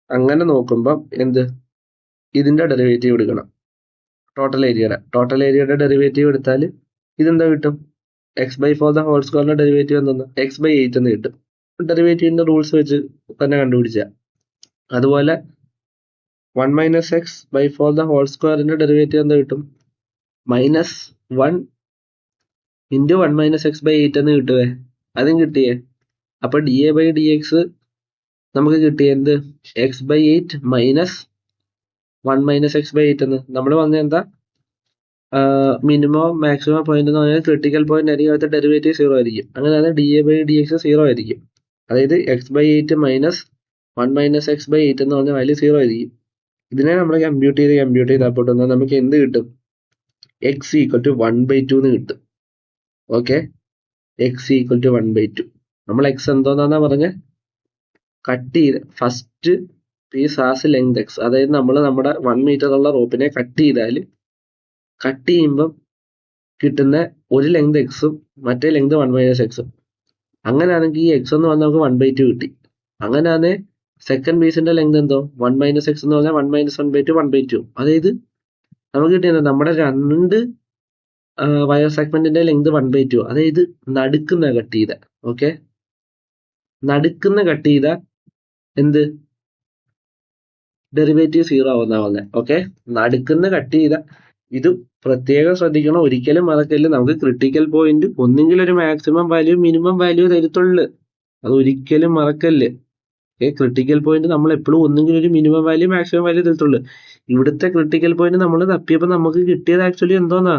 അങ്ങനെ നോക്കുമ്പം ഇതിന്റെ ഡെറിവേറ്റീവ് എടുക്കണം. ടോട്ടൽ ഏരിയയുടെ ഡെറിവേറ്റീവ് എടുത്താൽ ഇതെന്താ കിട്ടും? x/4 ഡെറിവേറ്റീവ് എന്തെന്ന് x/8 എന്ന് കിട്ടും. ഡെറിവേറ്റീവിന്റെ റൂൾസ് വെച്ച് തന്നെ കണ്ടുപിടിച്ച. അതുപോലെ 1 - x/4 ഡെറിവേറ്റീവ് എന്താ കിട്ടും? -1 × 1 - x/8 എന്ന് കിട്ടുവേ. അതും കിട്ടിയേ. അപ്പൊ dA/dx നമുക്ക് കിട്ടിയ എന്ത്? x/8 മൈനസ് 1 - x/8 എന്ന്. നമ്മൾ പറഞ്ഞ എന്താ? മിനിമം മാക്സിമം പോയിന്റ് എന്ന് പറഞ്ഞാൽ ക്രിട്ടിക്കൽ പോയിന്റ് ആയിരിക്കും, അടുത്ത ഡെറിവേറ്റീവ് 0 ആയിരിക്കും. അങ്ങനെയാണ് dA/dx 0 ആയിരിക്കും. അതായത് x/8 മൈനസ് 1 - x/8 എന്ന് പറഞ്ഞ വാല്യൂ 0 ആയിരിക്കും. ഇതിനെ നമ്മൾ കമ്പ്യൂട്ട് ചെയ്തപ്പോൾ നമുക്ക് എന്ത് കിട്ടും? x = 1/2 എന്ന് കിട്ടും. Okay, x = 1/2. നമ്മൾ x എന്തോന്നാ പറഞ്ഞ കട്ട് ചെയ്ത് first piece as length x. അതായത് നമ്മൾ നമ്മുടെ 1 മീറ്റർ ഉള്ള റോപ്പിനെ കട്ട് ചെയ്യുമ്പം കിട്ടുന്ന ഒരു ലെങ്ത് എക്സും മറ്റേ ലെങ്ത് 1 - x. അങ്ങനെയാണെങ്കിൽ ഈ x എന്ന് പറഞ്ഞാൽ നമുക്ക് 1/2 കിട്ടി. അങ്ങനെയാണ് സെക്കൻഡ് പീസിന്റെ ലെങ്ത് എന്തോ 1 - x എന്ന് പറഞ്ഞാൽ 1 - 1/2 1/2. അതായത് നമുക്ക് കിട്ടിയത് നമ്മുടെ രണ്ട് വയർ സെഗ്മെന്റിന്റെ ലെങ്ത് 1/2. അതായത് നടുക്കുന്ന കട്ട് ചെയ്ത. ഓക്കെ, നടുക്കുന്ന കട്ട് ചെയ്ത എന്ത് ഡെറിവേറ്റീവ് 0 ആവുന്ന പറഞ്ഞത്. ഓക്കെ, നടുക്കുന്ന കട്ട് ചെയ്ത ഇത് പ്രത്യേകം ശ്രദ്ധിക്കണം, ഒരിക്കലും മറക്കല്ല്. നമുക്ക് ക്രിട്ടിക്കൽ പോയിന്റ് ഒന്നെങ്കിൽ ഒരു മാക്സിമം വാല്യൂ മിനിമം വാല്യൂ തരത്തുള്ളു, അത് ഒരിക്കലും മറക്കല്ല്. ക്രിട്ടിക്കൽ പോയിന്റ് നമ്മൾ എപ്പോഴും ഒന്നെങ്കിൽ ഒരു മിനിമം വാല്യൂ മാക്സിമം വാല്യൂ തരത്തുള്ളു. ഇവിടുത്തെ ക്രിട്ടിക്കൽ പോയിന്റ് നമ്മൾ തപ്പിയപ്പോൾ നമുക്ക് കിട്ടിയത് ആക്ച്വലി എന്തോന്നാ?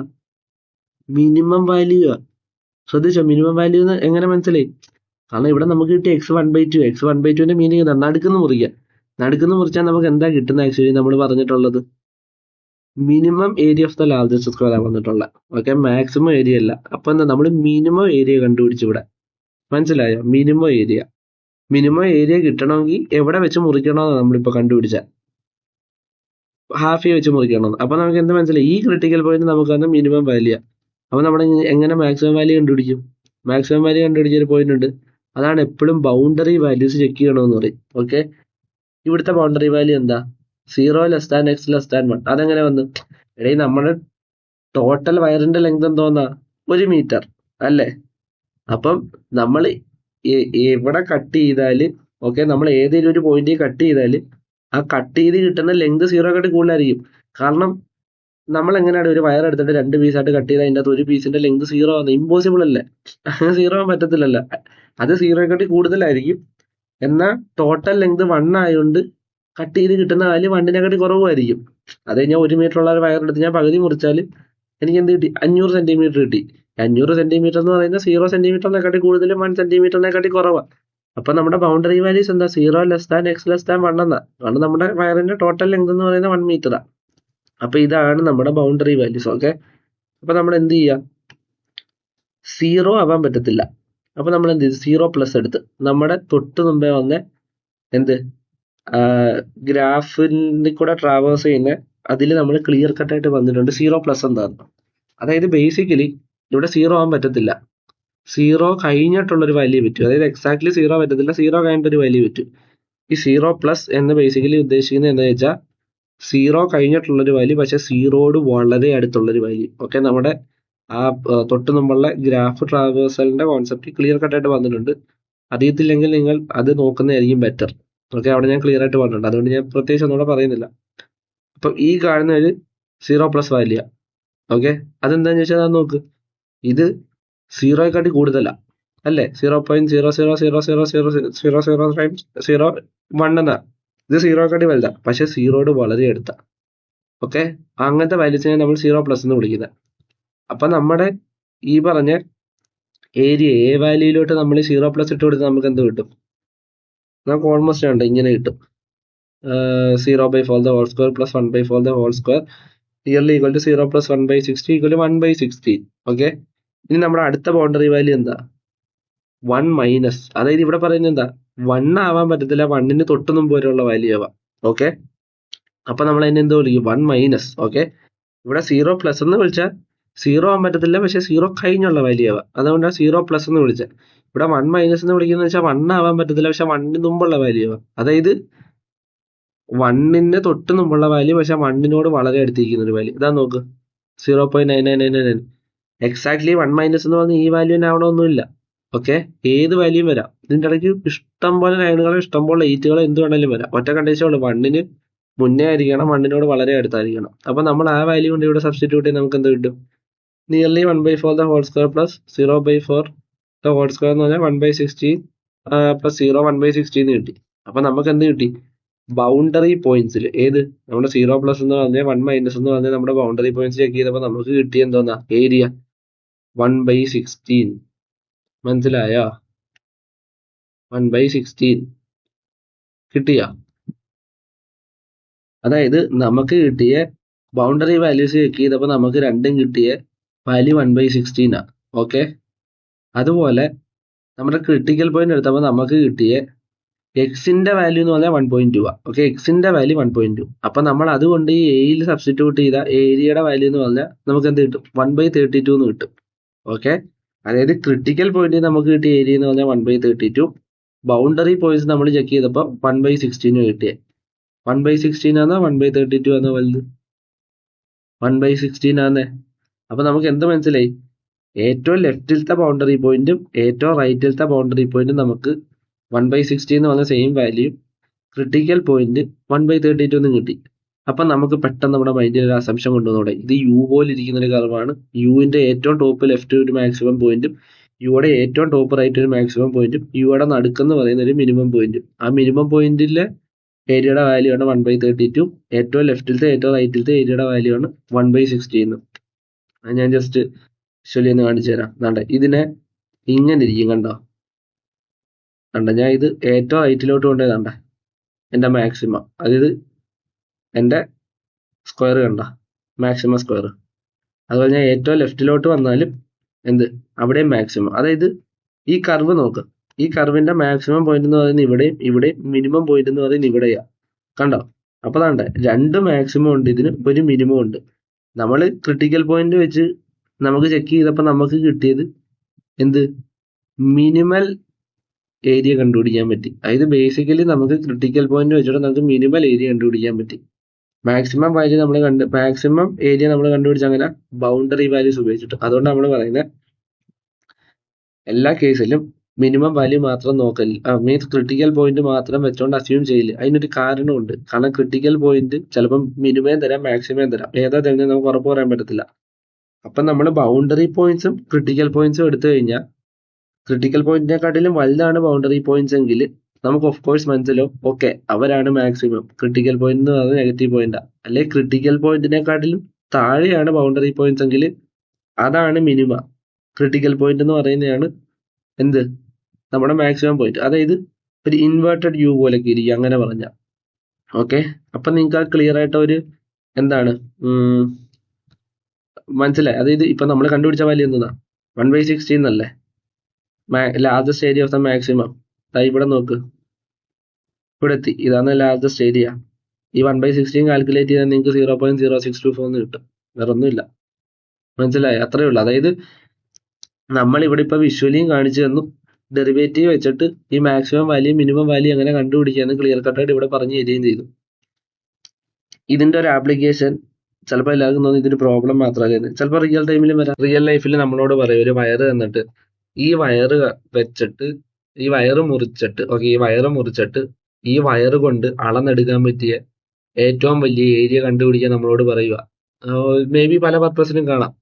Minimum value. ശ്രദ്ധിച്ചോ? മിനിമം വാല്യൂ എന്ന് എങ്ങനെ മനസ്സിലായി? കാരണം ഇവിടെ നമുക്ക് കിട്ടിയ x 1/2. x 1/2ന്റെ മീനിങ് എന്താ? നടുക്കുന്ന മുറിക്കുക. നടുക്കുന്ന മുറിച്ചാൽ നമുക്ക് എന്താ കിട്ടുന്നത്? ആക്ച്വലി നമ്മൾ പറഞ്ഞിട്ടുള്ളത് minimum area of the largest square ആണ് പറഞ്ഞിട്ടുള്ളത്. ഓക്കെ, മാക്സിമം ഏരിയ അല്ല. അപ്പൊ എന്താ? നമ്മൾ മിനിമം ഏരിയ കണ്ടുപിടിച്ചു ഇവിടെ. മനസ്സിലായോ? മിനിമം ഏരിയ കിട്ടണമെങ്കിൽ എവിടെ വെച്ച് മുറിക്കണമെന്ന് നമ്മളിപ്പോ കണ്ടുപിടിച്ച ഹാഫ് വെച്ച് മുറിക്കണം. അപ്പൊ നമുക്ക് എന്ത് മനസ്സിലായി? ഈ ക്രിട്ടിക്കൽ പോയിന്റ് നമുക്ക് മിനിമം വാല്യൂ. അപ്പൊ നമ്മൾ എങ്ങനെ മാക്സിമം വാല്യൂ കണ്ടുപിടിക്കും? മാക്സിമം വാല്യൂ കണ്ടുപിടിച്ച ഒരു പോയിന്റ് ഉണ്ട്. അതാണ് എപ്പോഴും ബൗണ്ടറി വാല്യൂസ് ചെക്ക് ചെയ്യണമെന്ന് പറയും. ഓക്കെ, ഇവിടുത്തെ ബൗണ്ടറി വാല്യൂ എന്താ? 0 x <1. അതെങ്ങനെ വന്നു? ഇടയിൽ നമ്മുടെ ടോട്ടൽ വയറിന്റെ ലെങ്ത് എന്തോന്നാ? 1 മീറ്റർ അല്ലേ? അപ്പം നമ്മൾ എവിടെ കട്ട് ചെയ്താല്, ഓക്കെ, നമ്മൾ ഏതെങ്കിലും ഒരു പോയിന്റ് കട്ട് ചെയ്താല് ആ കട്ട് ചെയ്ത് കിട്ടുന്ന ലെങ്ത് 0 കൂടുതലായിരിക്കും. കാരണം നമ്മൾ എങ്ങനെയാണ് ഒരു വയർ എടുത്തിട്ട് 2 പീസായിട്ട് കട്ട് ചെയ്താൽ അതിൻ്റെ അകത്ത് ഒരു പീസിന്റെ ലെങ്ത് 0 ആണ്? ഇമ്പോസിബിൾ അല്ലേ? 0 ആവാൻ പറ്റത്തില്ലല്ലോ. അത് 0 കൂടുതലായിരിക്കും. എന്നാൽ ടോട്ടൽ ലെങ്ത് 1 ആയതുകൊണ്ട് കട്ട് ചെയ്ത് കിട്ടുന്ന വാല്യൂ 1 കുറവായിരിക്കും. അത് ഞാൻ 1 മീറ്റർ ഉള്ള ഒരു വയർ എടുത്ത് ഞാൻ പകുതി മുറിച്ചാൽ എനിക്ക് എന്ത് കിട്ടി? 500 സെന്റിമീറ്റർ കിട്ടി. 500 സെന്റിമീറ്റർ എന്ന് പറയുന്നത് 0 സെന്റിമീറ്ററിനെക്കാട്ടി കൂടുതലും 1 സെന്റിമീറ്ററിനെക്കാട്ടി കുറവാണ്. അപ്പൊ നമ്മുടെ ബൗണ്ടറി വാല്യൂസ് എന്താ? 0 x <1 എന്നാ. കാരണം നമ്മുടെ വയറിന്റെ ടോട്ടൽ ലെങ്ത് എന്ന് പറയുന്നത് 1 മീറ്ററാണ്. അപ്പൊ ഇതാണ് നമ്മുടെ ബൗണ്ടറി വാല്യൂസ്. ഓക്കെ, അപ്പൊ നമ്മൾ എന്ത് ചെയ്യാം? 0 ആവാൻ പറ്റത്തില്ല. അപ്പൊ നമ്മൾ എന്ത് ചെയ്തു? 0+ എടുത്ത് നമ്മുടെ തൊട്ട് മുമ്പേ വന്ന എന്ത് ഗ്രാഫിൽ കൂടെ ട്രാവേഴ്സ് ചെയ്യുന്ന അതിൽ നമ്മൾ ക്ലിയർ കട്ടായിട്ട് വന്നിട്ടുണ്ട് 0+ എന്താണ്. അതായത് ബേസിക്കലി ഇവിടെ 0 ആവാൻ പറ്റത്തില്ല. 0 കഴിഞ്ഞിട്ടുള്ളൊരു വാല്യൂ പറ്റും. അതായത് എക്സാക്ട്ലി 0 പറ്റത്തില്ല, 0 കഴിഞ്ഞിട്ടൊരു വാല്യൂ പറ്റും. ഈ 0+ എന്ന് ബേസിക്കലി ഉദ്ദേശിക്കുന്നത് എന്താ വെച്ചാൽ 0 കഴിഞ്ഞിട്ടുള്ളൊരു വാല്യൂ, പക്ഷെ 0യോട് വളരെ അടുത്തുള്ളൊരു വാല്യൂ. ഓക്കെ, നമ്മുടെ ആ തൊട്ട് മുമ്പുള്ള ഗ്രാഫ് ട്രാവേഴ്സലിന്റെ കോൺസെപ്റ്റ് ക്ലിയർ കട്ടായിട്ട് വന്നിട്ടുണ്ട്. അറിയത്തില്ലെങ്കിൽ നിങ്ങൾ അത് നോക്കുന്നതായിരിക്കും ബെറ്റർ. ഓക്കെ, അവിടെ ഞാൻ ക്ലിയർ ആയിട്ട് പറഞ്ഞിട്ടുണ്ട്, അതുകൊണ്ട് ഞാൻ പ്രത്യേകിച്ച് ഒന്നുകൂടെ പറയുന്നില്ല. അപ്പം ഈ കാണുന്ന ഒരു 0+ വാല്യൂ. ഓക്കെ, അതെന്താന്ന് ചോദിച്ചാൽ നോക്ക്, ഇത് 0 കൂടുതലാ അല്ലേ? 0.000000001 എന്നാ. ഇത് 0 വലുതാ, പക്ഷെ 0യോട് വളരെ അടുത്താ. ഓക്കെ, അങ്ങനത്തെ വാല്യൂസിനെ നമ്മൾ 0+ എന്ന് വിളിക്കുന്നത്. അപ്പൊ നമ്മുടെ ഈ പറഞ്ഞ ഏരിയ എ വാല്യൂയിലോട്ട് നമ്മൾ 0+ ഇട്ട് കൊടുത്താൽ നമുക്ക് എന്ത് കിട്ടും? നമുക്ക് ഓൾമോസ്റ്റ് ഉണ്ട് ഇങ്ങനെ കിട്ടും. 0/4 + 1/4 നിയർലി ഈക്വൽ ടു 0 + 1/60 = 1/16. ഓക്കെ, ഇനി നമ്മുടെ അടുത്ത ബൗണ്ടറി വാല്യൂ എന്താ? 1 - അതായത് ഇവിടെ പറയുന്നത് എന്താ? 1 ആവാൻ പറ്റത്തില്ല, 1ന് തൊട്ട് മുമ്പ് വരെയുള്ള വാല്യൂ ആവാം. ഓക്കെ, അപ്പൊ നമ്മൾ അതിനെ എന്ത് വിളിക്കും? 1 - ഓക്കെ, ഇവിടെ 0+ എന്ന് വിളിച്ചാൽ 0 ആവാൻ പറ്റത്തില്ല, പക്ഷെ 0 കഴിഞ്ഞുള്ള വാല്യൂ ആവാം. അതുകൊണ്ടാണ് 0+ എന്ന് വിളിച്ചത്. ഇവിടെ 1 - എന്ന് വിളിക്കുന്നത് വെച്ചാൽ 1 ആവാൻ പറ്റത്തില്ല, പക്ഷെ 1ന് മുമ്പുള്ള വാല്യൂ ആവാം. അതായത് 1ന് തൊട്ട് മുമ്പുള്ള വാല്യൂ, പക്ഷെ 1നോട് വളരെ അടുത്തിരിക്കുന്ന ഒരു വാല്യൂ. ഇതാ നോക്ക്, 0.9999. എക്സാക്ട്ലി 1 മൈനസ് എന്ന് പറഞ്ഞാൽ ഈ വാല്യൂ തന്നെ ആവണമെന്നില്ല. ഓക്കെ, ഏത് വാല്യൂയും വരാം. ഇതിന്റെ ഇടയ്ക്ക് ഇഷ്ടം പോലെ ലൈനുകളോ ഇഷ്ടം പോലെ എയ്റ്റുകളോ എന്ത് വേണമെങ്കിലും വരാം. ഒറ്റ കണ്ടീഷനേ ഉള്ളൂ, 1ന് മുന്നേ ആയിരിക്കണം, 1നോട് വളരെ അടുത്തായിരിക്കണം. അപ്പൊ നമ്മൾ ആ വാല്യൂ കൊണ്ട് ഇവിടെ സബ്സ്റ്റിറ്റ്യൂട്ട് ചെയ്ത് നമുക്ക് എന്ത് കിട്ടും? Nearly 1/4 the whole square plus 0/4 the whole square എന്ന് പറഞ്ഞാൽ 1/16 പ്ലസ് 0 1/16 കിട്ടി. അപ്പൊ നമുക്ക് എന്ത് കിട്ടി? ബൗണ്ടറി പോയിന്റ്സിൽ ഏത് നമ്മുടെ 0 പ്ലസ് എന്ന് പറഞ്ഞാൽ 1 മൈനസ് എന്ന് പറഞ്ഞാൽ നമ്മുടെ ബൗണ്ടറി പോയിന്റ്സ് ചെക്ക് ചെയ്തപ്പോൾ നമുക്ക് കിട്ടിയ എന്തോന്നാ? ഏരിയ 1/16. മനസ്സിലായോ? 1/16 കിട്ടിയ. അതായത് നമുക്ക് കിട്ടിയ ബൗണ്ടറി വാല്യൂസ് ചെക്ക് ചെയ്തപ്പോൾ നമുക്ക് രണ്ടും കിട്ടിയ വാല്യൂ 1/16 ആണ്. ഓക്കെ, അതുപോലെ നമ്മുടെ ക്രിട്ടിക്കൽ പോയിന്റ് എടുത്തപ്പോൾ നമുക്ക് കിട്ടിയ എക്സിന്റെ വാല്യൂ എന്ന് പറഞ്ഞാൽ 1.2 ആണ്. ഓക്കെ, എക്സിന്റെ വാല്യൂ 1.2. അപ്പൊ നമ്മൾ അതുകൊണ്ട് ഈ എയിൽ സബ്സ്റ്റിറ്റ്യൂട്ട് ചെയ്ത ഏരിയയുടെ വാല്യൂ എന്ന് പറഞ്ഞാൽ നമുക്ക് എന്ത് കിട്ടും? 1/32 എന്ന് കിട്ടും. ഓക്കെ, അതായത് ക്രിട്ടിക്കൽ പോയിന്റ് നമുക്ക് കിട്ടിയ ഏരിയ എന്ന് പറഞ്ഞാൽ 1/32. ബൗണ്ടറി പോയിന്റ്സ് നമ്മൾ ചെക്ക് ചെയ്തപ്പോൾ 1/16 കിട്ടിയത്. 1/16 ആണോ 1/32 ആണോ വലുത്? 1/16 ആണേ. അപ്പൊ നമുക്ക് എന്ത് മനസ്സിലായി? ഏറ്റവും ലെഫ്റ്റിലത്തെ ബൗണ്ടറി പോയിന്റും ഏറ്റവും റൈറ്റിലത്തെ ബൗണ്ടറി പോയിന്റും നമുക്ക് 1/16 എന്ന് പറഞ്ഞ സെയിം വാല്യൂ, ക്രിട്ടിക്കൽ പോയിന്റ് 1/32 എന്ന് കിട്ടി. അപ്പൊ നമുക്ക് പെട്ടെന്ന് നമ്മുടെ മൈൻഡിൽ ഒരു അസംഷൻ കൊണ്ടുവന്നോടെ, ഇത് യു പോലെ ഇരിക്കുന്ന ഒരു കർവാണ്. യുവിന്റെ ഏറ്റവും ടോപ്പ് ലെഫ്റ്റ് ഒരു മാക്സിമം പോയിന്റും യുടെ ഏറ്റവും ടോപ്പ് റൈറ്റ് ഒരു മാക്സിമം പോയിന്റും യുടെ നടുക്കെന്ന് പറയുന്ന ഒരു മിനിമം പോയിന്റും. ആ മിനിമം പോയിന്റിലെ ഏരിയയുടെ വാല്യൂ ആണ് 1/32. ഏറ്റവും ലെഫ്റ്റിലത്തെ ഏറ്റവും റൈറ്റിലത്തെ ഏരിയയുടെ വാല്യൂ ആണ് 1/16. ഞാൻ ജസ്റ്റ് വിഷ്വലി ഒന്ന് കാണിച്ചു തരാം. കണ്ടോ, ഇതിനെ ഇങ്ങനെ ഇരിക്കും. കണ്ടോ, ഞാൻ ഇത് ഏറ്റവും റൈറ്റിലോട്ട് കൊണ്ടുപോയതാണ്ട എൻ്റെ മാക്സിമം, അതായത് എൻ്റെ സ്ക്വയർ കണ്ട മാക്സിമം സ്ക്വയർ. അതുപോലെ ഞാൻ ഏറ്റവും ലെഫ്റ്റിലോട്ട് വന്നാലും എന്ത് അവിടെയും മാക്സിമം. അതായത് ഈ കർവ് നോക്ക്, ഈ കർവിന്റെ മാക്സിമം പോയിന്റ് എന്ന് പറയുന്നത് ഇവിടെയും ഇവിടെയും മിനിമം പോയിന്റ് എന്ന് പറയുന്നത് ഇവിടെയാ. കണ്ടോ, അപ്പൊ താണ്ടെ രണ്ട് മാക്സിമം ഉണ്ട്, ഇതിന് ഒരു മിനിമം ഉണ്ട്. നമ്മൾ ക്രിട്ടിക്കൽ പോയിന്റ് വെച്ച് നമുക്ക് ചെക്ക് ചെയ്തപ്പോൾ നമുക്ക് കിട്ടിയത് എന്ത്? മിനിമൽ ഏരിയ കണ്ടുപിടിക്കാൻ പറ്റി. അതായത് ബേസിക്കലി നമുക്ക് ക്രിട്ടിക്കൽ പോയിന്റ് വെച്ചിട്ട് നമുക്ക് മിനിമൽ ഏരിയ കണ്ടുപിടിക്കാൻ പറ്റി. മാക്സിമം വാല്യൂ നമ്മൾ മാക്സിമം ഏരിയ നമ്മൾ കണ്ടുപിടിച്ച അങ്ങനെ ബൗണ്ടറി വാല്യൂസ് ഉപയോഗിച്ചിട്ട്. അതുകൊണ്ട് നമ്മൾ പറയുന്നത് എല്ലാ കേസിലും മിനിമം വാല്യൂ മാത്രം നോക്കല്ല, മീൻസ് ക്രിട്ടിക്കൽ പോയിന്റ് മാത്രം വെച്ചോണ്ട് അസ്യൂം ചെയ്യില്ല. അതിനൊരു കാരണമുണ്ട്. കാരണം ക്രിട്ടിക്കൽ പോയിന്റ് ചിലപ്പം മിനിമം തരാം മാക്സിമം തരാം, ഏതാ തരുന്നത് നമുക്ക് ഉറപ്പ് പറയാൻ പറ്റത്തില്ല. അപ്പൊ നമ്മൾ ബൗണ്ടറി പോയിന്റ്സും ക്രിട്ടിക്കൽ പോയിന്റ്സും എടുത്തു കഴിഞ്ഞാൽ ക്രിട്ടിക്കൽ പോയിന്റിനെക്കാട്ടിലും വലുതാണ് ബൗണ്ടറി പോയിന്റ്സ് എങ്കിൽ നമുക്ക് ഓഫ് കോഴ്സ് മനസ്സിലാവും, ഓക്കെ അവരാണ് മാക്സിമം. ക്രിട്ടിക്കൽ പോയിന്റ് എന്ന് പറയുന്നത് നെഗറ്റീവ് പോയിന്റാ. അല്ലെ ക്രിട്ടിക്കൽ പോയിന്റിനെക്കാട്ടിലും താഴെയാണ് ബൗണ്ടറി പോയിന്റ്സ് എങ്കിൽ അതാണ് മിനിമം. ക്രിട്ടിക്കൽ പോയിന്റ് എന്ന് പറയുന്നതാണ് എന്ത്? നമ്മുടെ മാക്സിമം പോയിന്റ്. അതായത് ഒരു ഇൻവേർട്ടഡ് യു പോലൊക്കെ ഇരിക്കും അങ്ങനെ പറഞ്ഞ. ഓക്കെ, അപ്പൊ നിങ്ങൾക്ക് ആ ക്ലിയർ ആയിട്ട് ഒരു എന്താണ് മനസ്സിലായി? അതായത് ഇപ്പൊ നമ്മൾ കണ്ടുപിടിച്ച വാല്യൂ എന്താ? 1/16 എന്നല്ലേ largest area of the maximum. ഇവിടെ നോക്ക്, ഇവിടെ എത്തി. ഇതാണ് ലാർജസ്റ്റ് ഏരിയ. ഈ 1/16 കാൽക്കുലേറ്റ് ചെയ്താൽ നിങ്ങൾക്ക് 0.0624 എന്ന് കിട്ടും. വേറെ ഒന്നുമില്ല. മനസ്സിലായി? അത്രേ ഉള്ളൂ. അതായത് നമ്മൾ ഇവിടെ ഇപ്പൊ വിഷ്വലിയും കാണിച്ചു തന്നു, ഡെറിവേറ്റീവ് വെച്ചിട്ട് ഈ മാക്സിമം വാല്യൂ മിനിമം വാല്യൂ എങ്ങനെ കണ്ടുപിടിക്കാന്ന് ക്ലിയർ കട്ടായിട്ട് ഇവിടെ പറഞ്ഞു തരികയും ചെയ്തു. ഇതിന്റെ ഒരു ആപ്ലിക്കേഷൻ ചിലപ്പോൾ എല്ലാവർക്കും തോന്നി ഇതൊരു പ്രോബ്ലം മാത്രമല്ല, ചിലപ്പോൾ റിയൽ ടൈമിലും വരാം. റിയൽ ലൈഫിൽ നമ്മളോട് പറയും ഒരു വയറ് തന്നിട്ട് ഈ വയറ് വെച്ചിട്ട് ഈ വയറ് മുറിച്ചിട്ട്, ഓക്കെ, ഈ വയറ് മുറിച്ചിട്ട് ഈ വയറ് കൊണ്ട് അളന്നെടുക്കാൻ പറ്റിയ ഏറ്റവും വലിയ ഏരിയ കണ്ടുപിടിക്കാൻ നമ്മളോട് പറയുക. മേ ബി പല പർപ്പസിനും കാണാം.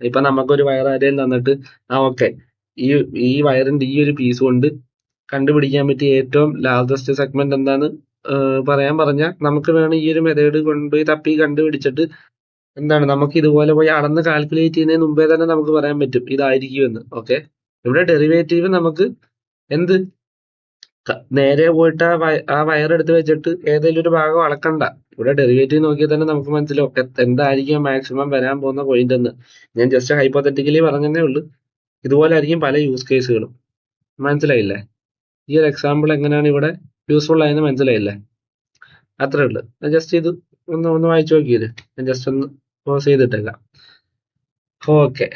ഇപ്പൊ നമുക്കൊരു വയർ ആരെയും തന്നിട്ട് ഓക്കെ ഈ വയറിന്റെ ഈ ഒരു പീസ് കൊണ്ട് കണ്ടുപിടിക്കാൻ പറ്റിയ ഏറ്റവും ലാർജസ്റ്റ് സെഗ്മെന്റ് എന്താന്ന് പറയാൻ പറഞ്ഞാൽ നമുക്ക് വേണം ഈ ഒരു മെത്തേഡ് കൊണ്ടുപോയി തപ്പി കണ്ടുപിടിച്ചിട്ട് എന്താണ് നമുക്ക് ഇതുപോലെ പോയി അളന്ന് കാൽക്കുലേറ്റ് ചെയ്യുന്നതിന് മുമ്പേ തന്നെ നമുക്ക് പറയാൻ പറ്റും ഇതായിരിക്കുമെന്ന്. ഓക്കെ, ഇവിടെ ഡെറിവേറ്റീവ് നമുക്ക് എന്ത് നേരെ പോയിട്ട് ആ വയറെടുത്ത് വെച്ചിട്ട് ഏതെങ്കിലും ഒരു ഭാഗം അളക്കണ്ട. ഇവിടെ ഡെറിവേറ്റീവ് നോക്കിയാൽ തന്നെ നമുക്ക് മനസ്സിലാവും എന്തായിരിക്കും മാക്സിമം വരാൻ പോകുന്ന പോയിന്റ് എന്ന്. ഞാൻ ജസ്റ്റ് ഹൈപ്പോത്തറ്റിക്കലി പറഞ്ഞതേ ഉള്ളൂ. ഇതുപോലെ ആയിരിക്കും പല യൂസ് കേസുകളും. മനസ്സിലായില്ലേ? ഈ ഒരു എക്സാമ്പിൾ എങ്ങനെയാണ് ഇവിടെ യൂസ്ഫുൾ ആയെന്ന് മനസ്സിലായില്ലേ? അത്രേ ഉള്ളൂ. ഞാൻ ജസ്റ്റ് ഇത് ഒന്ന് വായിച്ചു നോക്കിയത് ഞാൻ ജസ്റ്റ് ഒന്ന് പോസ് ചെയ്തിട്ടേക്കാം. ഓക്കെ,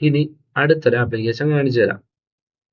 ഇനി അടുത്തൊരു ആപ്ലിക്കേഷൻ കാണിച്ചു തരാം.